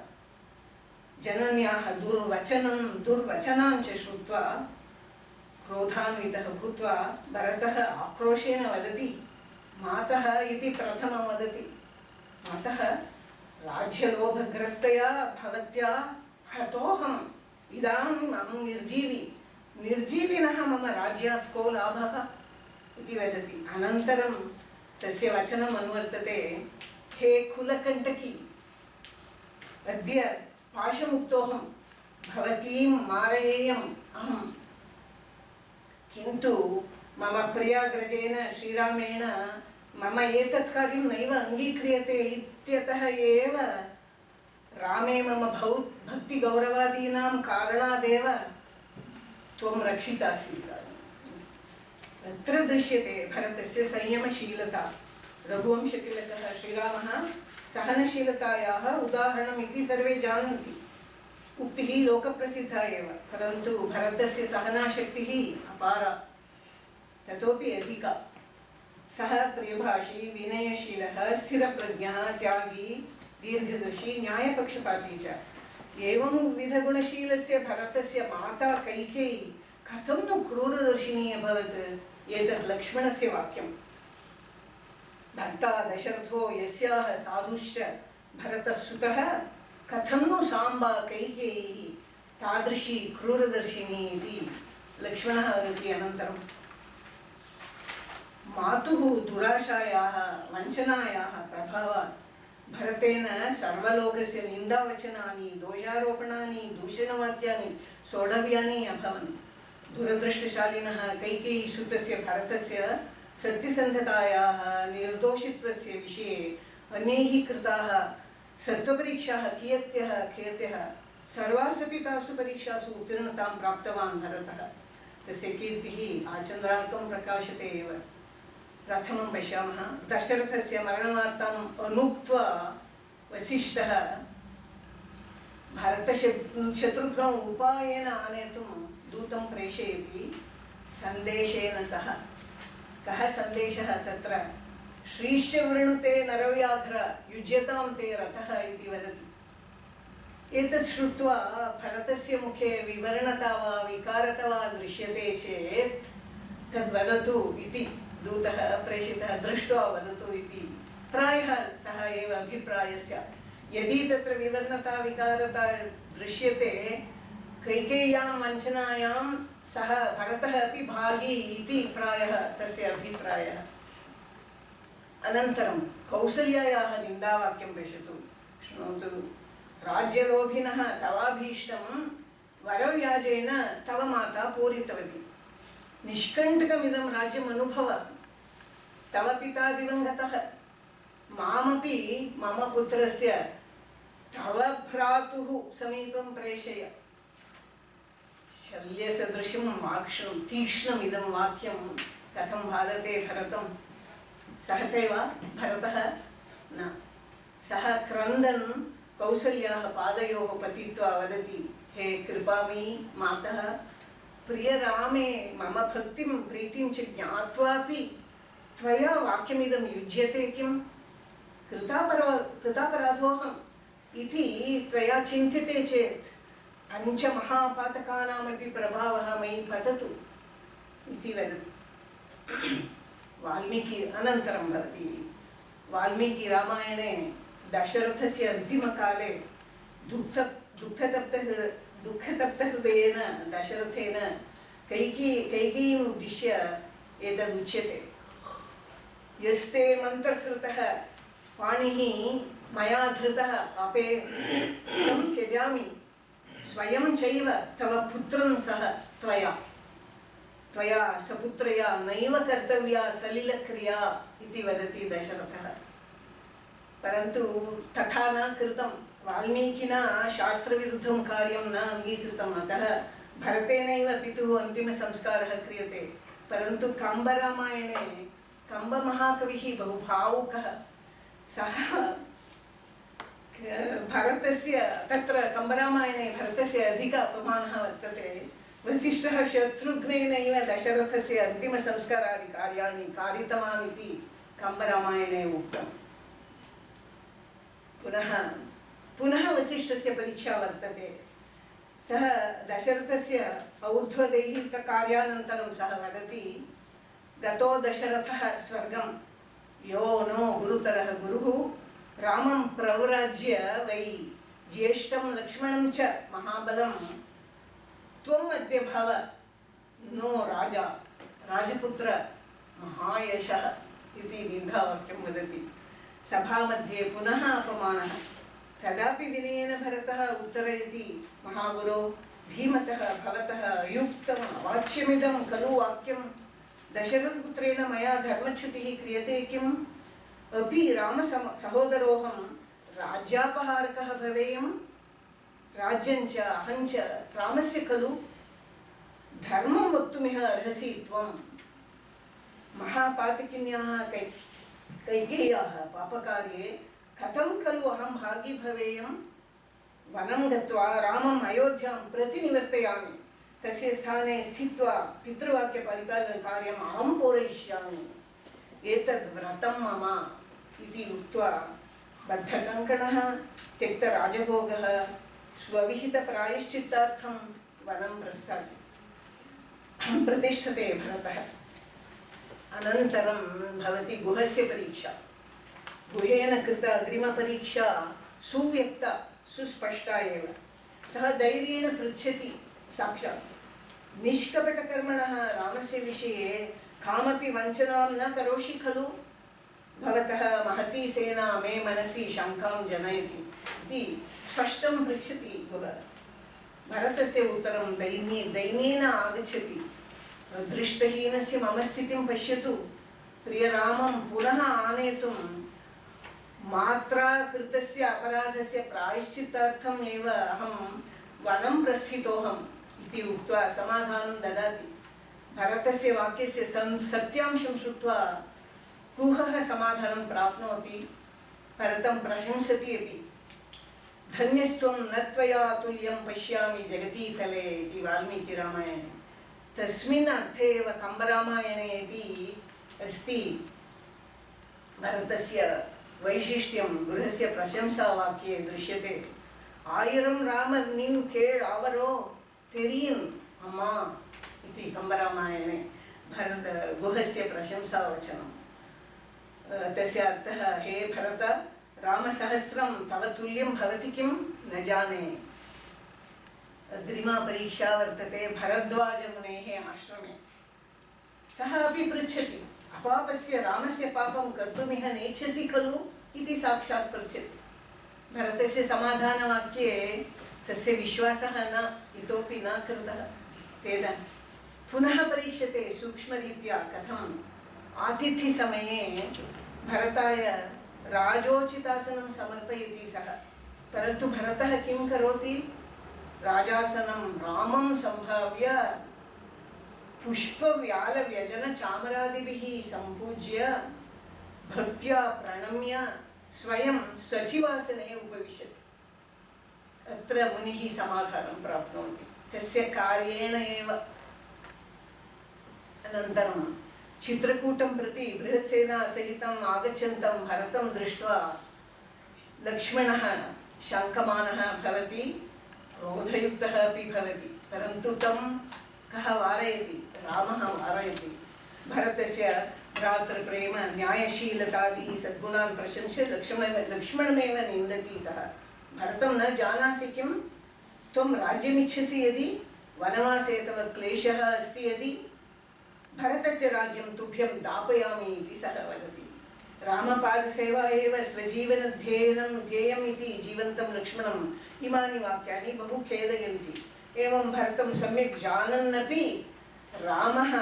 जनन्याः दुर्वचनाञ्च श्रुत्वा क्रोधान्वितः भूत्वा भरतः आक्रोशेन वदति। मातः इति प्रथमं वदति। मातः, राज्यलोभग्रस्तया भवत्या हतोऽहम्। इदानीम् अहं निर्जीविनः मम राज्यात् को लाभः इति वदति। अनन्तरं तस्य वचनम् अनुवर्तते। हे कुलकण्टकी, अद्य पाशमुक्तोऽहं, भवतीं मारयेयम् अहम्। किन्तु मम प्रियाग्रजेन श्रीरामेण मम एतत् कार्यं नैव अङ्गीक्रियते इत्यतः एव रामे मम भक्तिगौरवादीनां कारणादेव त्वं रक्षितासि। तत्र दृश्यते भरतस्य संयमशीलता। रघुवंशतिलकः श्रीरामः सहनशीलतायाः उदाहरणम् इति सर्वे जानन्ति। उक्तिः लोकप्रसिद्धा एव, परन्तु भरतस्य सहनाशक्तिः अपारा, ततोपि अधिका। सः प्रियभाषी, विनयशीलः, स्थिरप्रज्ञः, त्यागी, दीर्घदर्शी, न्यायपक्षपाती च। एवं विविधगुणशीलस्य भरतस्य माता कैकेयी कथं नु क्रूरदर्शिनी अभवत्। एतत् लक्ष्मणस्य वाक्यं। भर्ता दशरथो यस्याः साधुश्च भरतसुतः कथं नु साम्बा कैकेयी तादृशी क्रूरदर्शिनी इति लक्ष्मणः वदति। अनन्तरं मातुः दुराशायाः वञ्चनायाः प्रभावात् भरतेन सर्वलोकस्य निन्दावचनानि, दोषारोपणानि, दूषणवाक्यानि सोढव्यानि अभवन्। दुरदृष्टशालिनः कैकेयीसुतस्य भरतस्य सत्यसन्धतायाः निर्दोषित्वस्य विषये अन्यैः कृताः सत्त्वपरीक्षाः कियत्यः सर्वासुपि तासु परीक्षासु उत्तीर्णतां प्राप्तवान् भरतः। तस्य कीर्तिः आचन्द्रार्कं प्रकाशते एव। प्रथमं पश्यामः, दशरथस्य मरणवार्ताम् अनुक्त्वा वसिष्ठः भरतशत्रुघ्नौ उपायेन आनेतुं दूतं प्रेषयति। सन्देशेन सह। कः सन्देशः तत्र? श्रीश्च वृणुते नरव्याघ्र युज्यतां ते रथः इति वदति। एतत् श्रुत्वा भरतस्य मुखे विवर्णता वा विकारता वा दृश्यते चेत् तद्वदतु इति दूतः प्रेषितः दृष्ट्वा वदतु इति प्रायः सः एव अभिप्रायस्य। यदि तत्र विवर्णता विकारता दृश्यते, कैकेय्यां वञ्चनायां सः भरतः अपि भागी इति प्रायः तस्य अभिप्रायः। अनन्तरं कौसल्यायाः निन्दावाक्यं पश्यतु, शृणोतु। राज्यलोभिनः तवाभीष्टं वरव्याजेन तव माता पूरितवती। निष्कण्टकमिदं राज्यम् अनुभव। तव पिता दिवङ्गतः। मामपि मम पुत्रस्य तव भ्रातुः समीपं प्रेषय। शल्यसदृशं वाक्शं तीक्ष्णमिदं वाक्यं कथं बाधते भरतं। सहते वा भरतः? न। सः क्रन्दन् कौसल्याः पादयोः पतित्वा वदति, हे कृपामयी मातः, प्रियरामे मम भक्तिं प्रीतिं च ज्ञात्वापि त्वया वाक्यमिदं युज्यते किं? कृतापराधोऽहम् इति त्वया चिन्त्यते चेत् पञ्चमहापातकानामपि प्रभावः मयि पततु इति वदति। वाल्मीकि अनन्तरं भवति वाल्मीकिरामायणे दशरथस्य अन्तिमकाले दुःखतप्तहृदयेन दशरथेन कैकेयीम् उद्दिश्य एतदुच्यते। यस्ते मन्त्रकृतः पाणिः मया धृतः अपे तं त्यजामि, स्वयं चैव तव पुत्रं सह त्वया सपुत्रया नैव कर्तव्या सलिलक्रिया इति वदति दशरथः। परन्तु तथा न कृतं। वाल्मीकिना शास्त्रविरुद्धं कार्यं न अङ्गीकृतम्। अतः भरतेनैव पितुः अन्तिमसंस्कारः क्रियते। परन्तु कम्बरामायणे कम्बमहाकविः बहु भावुकः। सः भरतस्य तत्र कम्बरामायणे भरतस्य अधिक अपमानः वर्तते। वसिष्ठः शत्रुघ्नेनैव दशरथस्य अन्तिमसंस्कारादि कार्याणि कारितवान् इति कम्बरामायणे उक्तम्। पुनः वसिष्ठस्य परीक्षा वर्तते। सः दशरथस्य और्ध्वदैहिककार्यानन्तरं सः वदति, गतो दशरथः स्वर्गं यो नो गुरुतरः गुरुः रामं प्रव्राज्य वै ज्येष्ठं लक्ष्मणं च महाबलं त्वम् अद्य भव नो राजा राजपुत्र महायशः इति निन्दावाक्यं वदति। सभामध्ये पुनः अपमानः। तदापि विनयेन भरतः उत्तरयति, महागुरो धीमतः भवतः युक्तम् अवाच्यमिदं खलु वाक्यं दशरथपुत्रेण मया धर्मच्युतिः क्रियते किम् अपि रामसहोदरोऽहं राज्यापहारकः भवेयं राज्यञ्च अहञ्च रामस्य खलु धर्मं वक्तुमिह अर्हसि त्वं महापातकिन्याः कैकेय्याः पापकार्ये कथं खलु अहं भागी भवेयं वनं गत्वा रामम् अयोध्यां प्रतिनिवर्तयामि तस्य स्थाने स्थित्वा पितृवाक्यपरिपालनकार्यम् अहं पूरयिष्यामि एतद् व्रतं मम इति उक्त्वा बद्धकङ्कणः त्यक्तराजभोगः स्वविहितप्रायश्चित्तार्थं वनं प्रतिष्ठते भरतः अनन्तरं भवति गुहस्य परीक्षा गुहेन कृता अग्रिमपरीक्षा सुव्यक्ता सुस्पष्टा एव सः धैर्येण पृच्छति साक्षात् निष्कपटकर्मणः रामस्य विषये कामपि वञ्चनां न करोषि खलु भवतः महती सेना मे मनसि शङ्कां जनयति इति स्पष्टं पृच्छति गुहः भरतस्य उत्तरं दैन्येन आगच्छति दृष्टहीनस्य मम स्थितिं पश्यतु प्रियरामं पुनः आनेतुं मात्रा कृतस्य अपराधस्य प्रायश्चित्तार्थम् एव अहं वनं प्रस्थितोऽहम् इति उक्त्वा समाधानं ददाति भरतस्य वाक्यस्य सत्यांशं श्रुत्वा गुहः समाधानं प्राप्नोति भरतं प्रशंसति अपि धन्यस्त्वं न त्वया तुल्यं पश्यामि जगतीतले इति वाल्मीकिरामायणे तस्मिन् अर्थे एव कम्बरामायणे अपि अस्ति भरतस्य वैशिष्ट्यं गुहस्य प्रशंसावाक्ये दृश्यते आयिरं राम निन् केळ् आवरो तेरीन् अम्मा इति कम्बरामायणे गुहस्य प्रशंसावचनं तस्य अर्थः हे भरत रामसहस्रं तव तुल्यं भवति किं न जाने अग्रिमा परीक्षा वर्तते भरद्वाजमुनेः आश्रमे सः अपि पृच्छति अपापस्य रामस्य पापं कर्तुमिह नेच्छसि खलु इति साक्षात् पृच्छति भरतस्य समाधानवाक्ये तस्य विश्वासः न इतोपि न कृतः तेन पुनः परीक्षते सूक्ष्मरीत्या कथम् आतिथ्यसमये भरताय राजोचितासनं समर्पयति सः परन्तु भरतः किं करोति राजासनं रामं सम्भाव्य पुष्पव्यालव्यजनचामरादिभिः सम्पूज्य भक्त्या प्रणम्य स्वयं स्वचिवासने उपविशति अत्र मुनिः समाधानं प्राप्नोति तस्य कार्येण एव अनन्तरं चित्रकूटं प्रति बृहत्सेना सहितम् आगच्छन्तं भरतं दृष्ट्वा लक्ष्मणः शङ्कमानः भवति क्रोधयुक्तः अपि भवति परन्तु तं कः वारयति रामः वारयति भरतस्य भ्रातृप्रेम न्यायशीलतादि सद्गुणान् प्रशंस्य लक्ष्मणमेव निन्दति सः भरतं न जानासि किं त्वं राज्यमिच्छसि यदि वनवासे तव क्लेशः अस्ति यदि भरतस्य राज्यं तुभ्यं दापयामि इति सः वदति रामपादसेवा एव स्वजीवनध्येयम् इति जीवन्तं लक्ष्मणम् इमानि वाक्यानि बहु खेदयन्ति एवं भरतं सम्यक् जानन्नपि रामः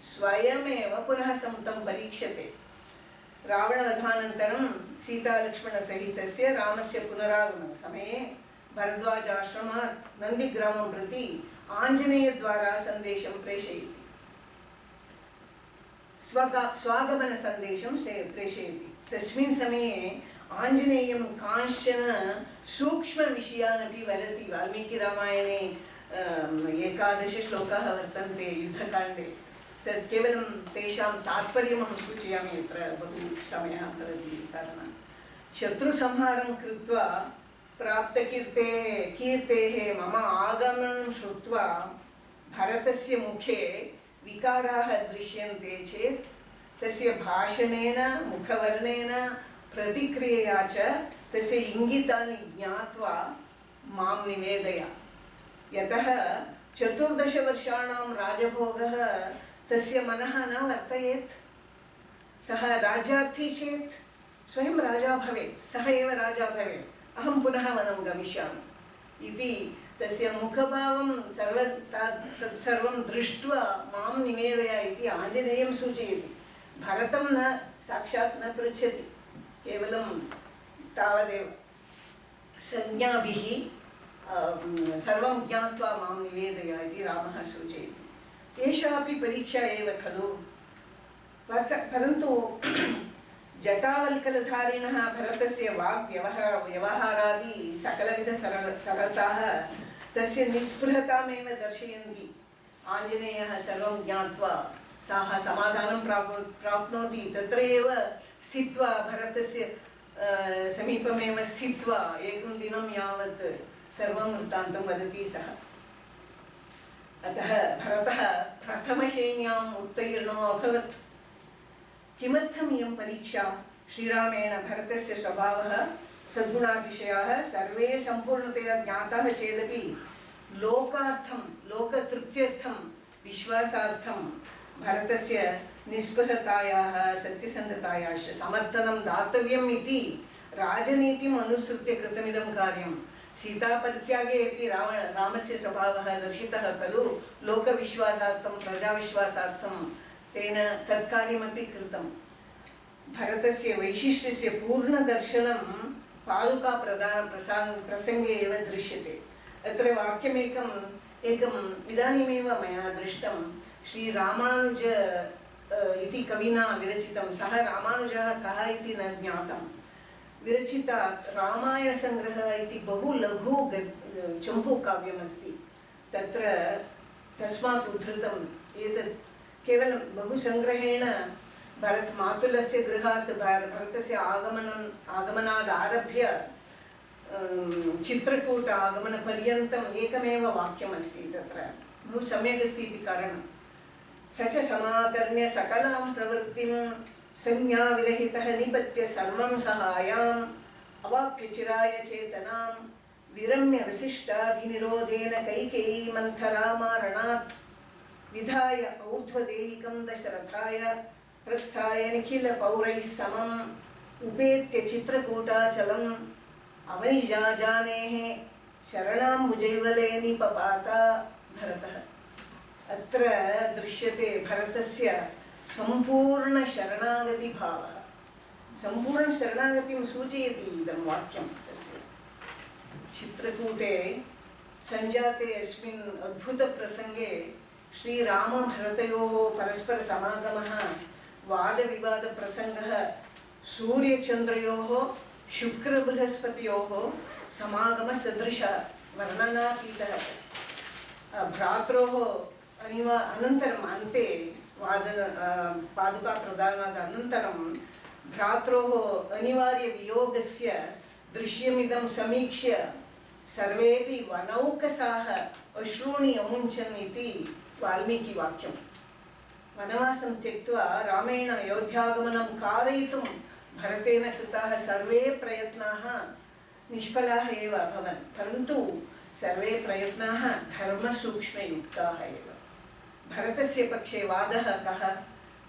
स्वयमेव पुनः तं परीक्षते रावणवधानन्तरं सीतालक्ष्मणसहितस्य रामस्य पुनरागमनसमये भरद्वाजाश्रमात् नन्दिग्रामं प्रति आञ्जनेयद्वारा सन्देशं प्रेषयति स्वागमनसन्देशं प्रेषयति तस्मिन् समये आञ्जनेयं कांश्चन सूक्ष्मविषयान् अपि वदति वाल्मीकिरामायणे 11 श्लोकाः वर्तन्ते युद्धकाण्डे तत् केवलं तेषां तात्पर्यमहं सूचयामि यत्र बहु समयः भवति कारणात् शत्रुसंहारं कृत्वा प्राप्तकीर्तेः मम आगमनं श्रुत्वा भरतस्य मुखे विकाराः दृश्यन्ते चेत् तस्य भाषणेन मुखवर्णेन प्रतिक्रियया च तस्य इङ्गितानि ज्ञात्वा मां निवेदय यतः 14 वर्षाणां राजभोगः तस्य मनः न वर्तयेत् सः राजार्थी चेत् स्वयं राजा भवेत् सः एव राजा भवेत् अहं पुनः वनं गमिष्यामि इति तस्य मुखभावं तत्सर्वं दृष्ट्वा मां निवेदय इति आञ्जनेयं सूचयति। भरतं न साक्षात् न पृच्छति, केवलं तावदेव संज्ञाभिः सर्वं ज्ञात्वा मां निवेदय इति रामः सूचयति। एषा अपि परीक्षा एव खलु। परन्तु जटावल्कलधारिणः भरतस्य व्यवहारादि सरलताः तस्य निस्पृहतामेव दर्शयन्ति। आञ्जनेयः सर्वं ज्ञात्वा सः समाधानं प्राप्नोति। तत्र एव स्थित्वा भरतस्य समीपमेव स्थित्वा एकं दिनं यावत् सर्वं वृत्तान्तं वदति सः। अतः भरतः प्रथमश्रेण्याम् उत्तीर्णो अभवत्। किमर्थम् इयं परीक्षा? श्रीरामेण भरतस्य स्वभावः सद्गुणातिशयाः सर्वे सम्पूर्णतया ज्ञाताः चेदपि लोकार्थं लोकतृप्त्यर्थं विश्वासार्थं भरतस्य निस्पृहतायाः सत्यसन्धतायाः समर्थनं दातव्यम् इति राजनीतिम् अनुसृत्य कृतमिदं कार्यं। सीतापरित्यागे अपि रामस्य स्वभावः दर्शितः खलु। लोकविश्वासार्थं प्रजाविश्वासार्थं तेन तत्कार्यमपि कृतं। भरतस्य वैशिष्ट्यस्य पूर्णदर्शनं पादुकाप्रसङ्गे एव दृश्यते। अत्र वाक्यमेकम् इदानीमेव मया दृष्टं। श्रीरामानुज इति कविना विरचितं। सः रामानुजः कः इति न ज्ञातं। विरचितात् रामायणसङ्ग्रहः इति बहु लघु चम्पूकाव्यमस्ति। तत्र तस्मात् उद्धृतम् एतत् केवलं बहुसङ्ग्रहेण मातुलस्य गृहात् भरतस्य आगमनात् आरभ्य चित्रकूट आगमनपर्यन्तम् एकमेव वाक्यमस्ति। तत्र बहु सम्यक् अस्ति इति कारणं। स च समाकर्ण्य सकलां प्रवृत्तिं संज्ञाविरहितः निपत्य सर्वं सहायाम् अवाप्य चिराय चेतनां विरम्य वसिष्ठाधिनिरोधेन कैकेयी मन्थरामारणात् विधाय और्ध्वदेहिकं दशरथाय प्रस्थाय निखिलपौरैः समम् उपेत्य चित्रकूटाचलम् अवनिजानेः शरणाम्बुजैवले निपपात भरतः। अत्र दृश्यते भरतस्य सम्पूर्णशरणागतिभावः। सम्पूर्णशरणागतिं सूचयति इदं वाक्यं तस्य। चित्रकूटे सञ्जाते अस्मिन् अद्भुतप्रसङ्गे श्रीरामभरतयोः परस्परसमागमः, वादविवादप्रसङ्गः, सूर्यचन्द्रयोः शुक्रबृहस्पतयोः समागमसदृशः वर्णनातीतः। भ्रात्रोः अनन्तरम् अन्ते पादुकाप्रदानात् अनन्तरं भ्रात्रोः अनिवार्यवियोगस्य दृश्यमिदं समीक्ष्य सर्वेपि वनौकसाः अश्रूणि अमुञ्चन् इति वाल्मीकिवाक्यं। वनवासं त्यक्त्वा रामेण अयोध्यागमनं कारयितुं भरतेन कृताः सर्वे प्रयत्नाः निष्फलाः एव अभवन्। परन्तु सर्वे प्रयत्नाः धर्मसूक्ष्मयुक्ताः एव। भरतस्य पक्षे वादः कः?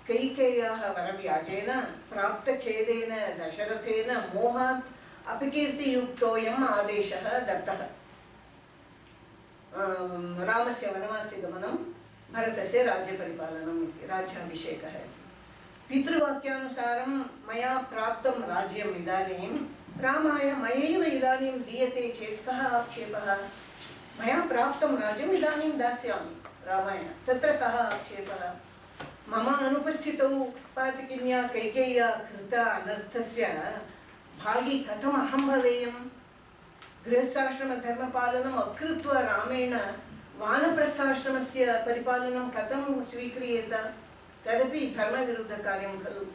कैकेय्याः वरव्याजेन प्राप्तखेदेन दशरथेन मोहात् अपकीर्तियुक्तोऽयम् आदेशः दत्तः। रामस्य वनवास्य गमनं, भरतस्य राज्यपरिपालनं, राज्याभिषेकः। पितृवाक्यानुसारं मया प्राप्तं राज्यम् इदानीं रामाय मयैव इदानीं दीयते चेत् कः आक्षेपः? मया प्राप्तं राज्यम् इदानीं दास्यामि रामाय, तत्र कः आक्षेपः? मम अनुपस्थितौ पातकिन्या कैकेय्या कृत अनर्थस्य भागी कथम् अहं भवेयम्? गृहस्थाश्रमधर्मपालनम् अकृत्वा रामेण वानप्रस्थाश्रमस्य परिपालनं कथं स्वीक्रियेत? तदपि धर्मविरुद्धकार्यं खलु।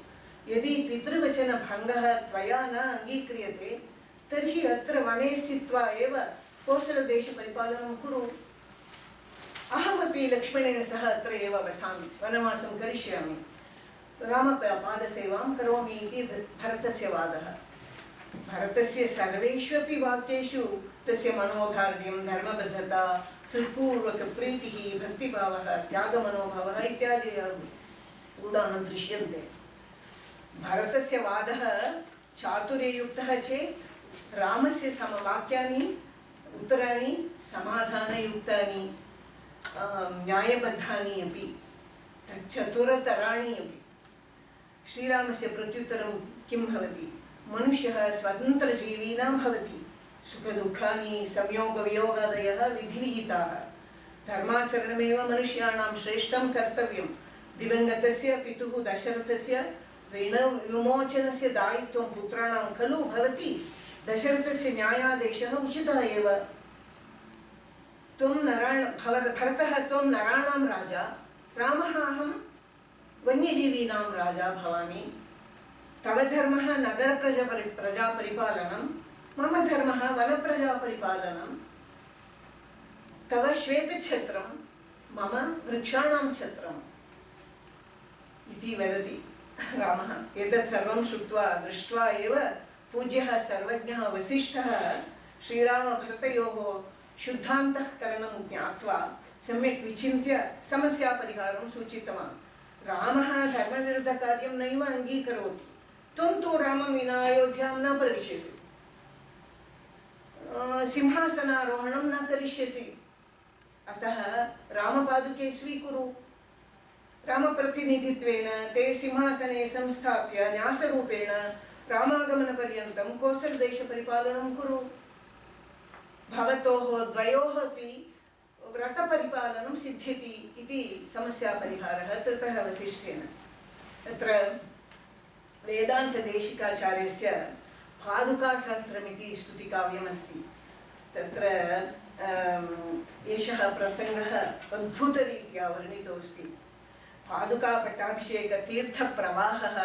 यदि पितृवचनभङ्गः त्वया न अङ्गीक्रियते तर्हि अत्र वने स्थित्वा एव कोसलदेशपरिपालनं कुरु। अहमपि लक्ष्मणेन सह अत्र एव वसामि, वनवासं करिष्यामि, रामपादसेवां करोमि इति भरतस्य वादः। भरतस्य सर्वेष्वपि वाक्येषु तस्य मनोधार्ढ्यं, धर्मबद्धता, हृत्पूर्वकप्रीतिः, भक्तिभावः, त्यागमनोभावः इत्यादयः गुणाः दृश्यन्ते। भरतस्य वादः चातुर्ययुक्तः चेत् रामस्य समवाक्यानि उत्तराणि समाधानयुक्तानि न्यायबद्धानि अपि तच्चतुरतराणि अपि। श्रीरामस्य प्रत्युत्तरं किं भवति? मनुष्यः स्वतन्त्रजीवी न भवति। सुखदुःखानि संयोगवियोगादयः विधिविहिताः। धर्माचरणमेव मनुष्याणां श्रेष्ठं कर्तव्यं। दिवङ्गतस्य पितुः दशरथस्य ऋणविमोचनस्य दायित्वं पुत्राणां खलु भवति। दशरथस्य न्यायादेशः उचितः एव। भरतः त्वं नराणां राजा, रामः अहं वन्यजीवीनां राजा भवामि। तव धर्मः नगरप्रजापरिपालनं, मम धर्मः वनप्रजापरिपालनं। तव श्वेतछत्रं, मम वृक्षाणां छत्रम् इति वदति रामः। एतत् सर्वं श्रुत्वा दृष्ट्वा एव पूज्यः सर्वज्ञः वसिष्ठः श्रीरामभरतयोः शुद्धान्तःकरणं ज्ञात्वा सम्यक् विचिन्त्य समस्यापरिहारं सूचितवान्। रामः धर्मविरुद्धकार्यं नैव अङ्गीकरोति। त्वं तु रामं विना अयोध्यां न प्रविशसि, सिंहासनारोहणं न करिष्यसि। अतः रामपादुके स्वीकुरु। रामप्रतिनिधित्वेन ते सिंहासने संस्थाप्य न्यासरूपेण रामागमनपर्यन्तं कोसलदेशपरिपालनं कुरु। भवतोः द्वयोः अपि व्रतपरिपालनं सिद्ध्यति इति समस्यापरिहारः कृतः वसिष्ठेन। तत्र वेदान्तदेशिकाचार्यस्य पादुकासहस्रमिति स्तुतिकाव्यमस्ति। तत्र एषः प्रसङ्गः अद्भुतरीत्या वर्णितोऽस्ति। पादुकापट्टाभिषेकतीर्थप्रवाहः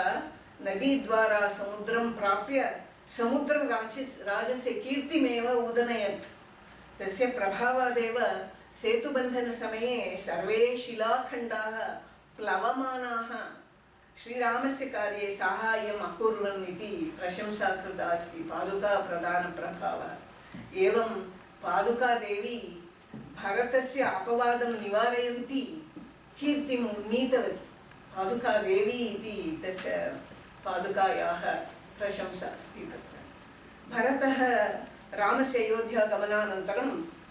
नदीद्वारा समुद्रं प्राप्य समुद्रराजस्य कीर्तिमेव उदनयत्। तस्य प्रभावादेव सेतुबन्धनसमये सर्वे शिलाखण्डाः प्लवमानाः श्रीरामस्य कार्ये साहाय्यम् अकुर्वन् इति प्रशंसा कृता अस्ति। पादुकाप्रधानप्रभावः। एवं पादुकादेवी भरतस्य अपवादं निवारयन्ती कीर्तिम् उन्नीतवती। पादुकादेवी इति तस्य पादुकायाः प्रशंसा अस्ति। तत्र भरतः रामस्य अयोध्यागमनानन्तरं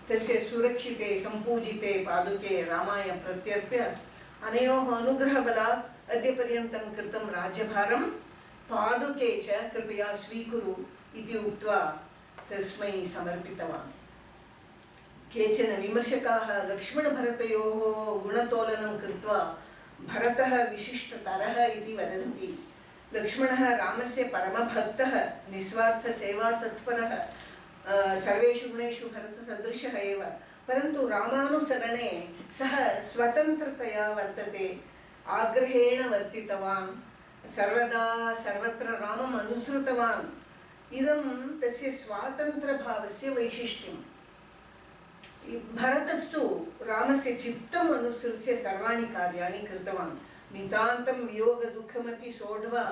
तस्य सुरक्षिते सम्पूजिते पादुके रामाय प्रत्यर्प्य अनयोः अनुग्रहबलात् अद्यपर्यन्तं कृतं राज्यभारं पादुके च कृपया स्वीकुरु इति उक्त्वा तस्मै समर्पितवान्। केचन विमर्शकाः लक्ष्मणभरतयोः गुणतोलनं कृत्वा भरतः विशिष्टतरः इति वदन्ति। लक्ष्मणः रामस्य परमभक्तः, निस्वार्थसेवातत्परः, सर्वेषु गुणेषु भरतसदृशः एव। परन्तु रामानुसरणे सः स्वतन्त्रतया वर्तते, आग्रहेण वर्तितवान्, सर्वदा सर्वत्र रामम् अनुसृतवान्। इदं तस्य स्वातन्त्र्यभावस्य वैशिष्ट्यम्। भरतस्तु रामस्य चित्तम् अनुसृत्य सर्वाणि कार्याणि कृतवान्। नितान्तं वियोगदुःखमपि सोढ्वा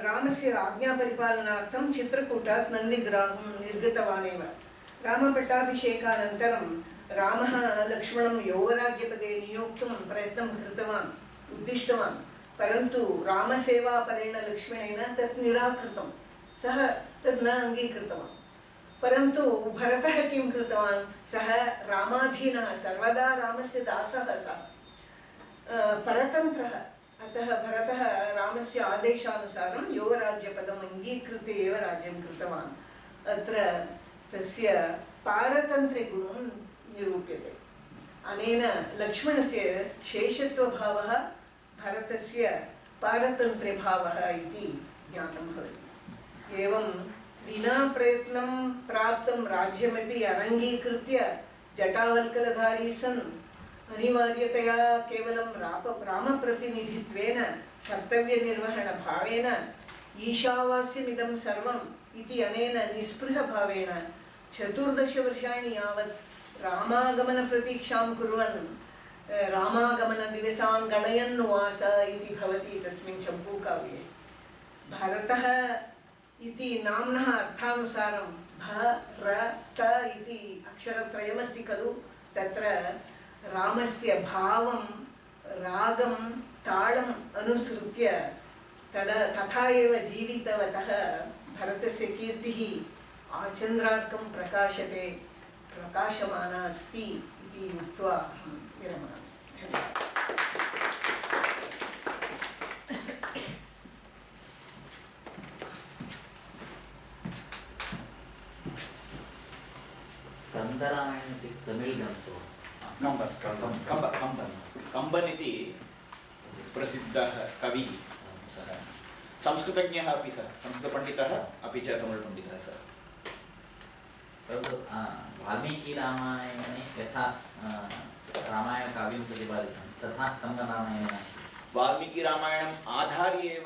रामस्य आज्ञापरिपालनार्थं चित्रकूटात् नन्दिग्रामं निर्गतवान् एव। रामपट्टाभिषेकानन्तरं रामः लक्ष्मणं यौवराज्यपदे नियोक्तुं प्रयत्नं कृतवान्, उद्दिष्टवान्। परन्तु रामसेवापरेण लक्ष्मणेन तत् निराकृतं। सः तत् न अङ्गीकृतवान्। परन्तु भरतः किं कृतवान्? सः रामाधीनः, सर्वदा रामस्य दासः, सः परतन्त्रः। अतः भरतः रामस्य आदेशानुसारं युवराज्यपदम् अङ्गीकृत्य एव राज्यं कृतवान्। अत्र तस्य पारतन्त्र्यगुणं निरूप्यते। अनेन लक्ष्मणस्य शेषत्वभावः भरतस्य पारतन्त्र्यभावः इति ज्ञातं भवति। एवं विना प्रयत्नं प्राप्तं राज्यमपि अनङ्गीकृत्य जटावल्कलधारी सन् अनिवार्यतया केवलं रामप्रतिनिधित्वेन कर्तव्यनिर्वहणभावेन ईशावास्यमिदं सर्वम् इति अनेन निस्पृहभावेन 14 वर्षाणि यावत् रामागमनप्रतीक्षां कुर्वन् रामागमनदिवसान् गणयन् उवास इति भवति तस्मिन् चम्पूकाव्ये। भरतः इति नाम्नः अर्थानुसारं भरत इति अक्षरत्रयमस्ति खलु। तत्र रामस्य भावं, रागं, ताळम् अनुसृत्य तथा एव जीवितवतः भरतस्य कीर्तिः आचन्द्रार्कं प्रकाशते। प्रकाशमाना अस्ति इति उक्त्वा अहं विरमामि। धन्यवादः। कंदरामायण इति तमिळ् ग्रन्थो कम्बन् इति प्रसिद्धः कविः सः संस्कृतज्ञः अपि सः संस्कृतपण्डितः अपि च तमिळ्पण्डितः सः परन्तु वाल्मीकिरामायणे यथा रामायणकाव्यं प्रतिपादितं तथा कम्बरामायणे वाल्मीकिरामायणम् आधार्य एव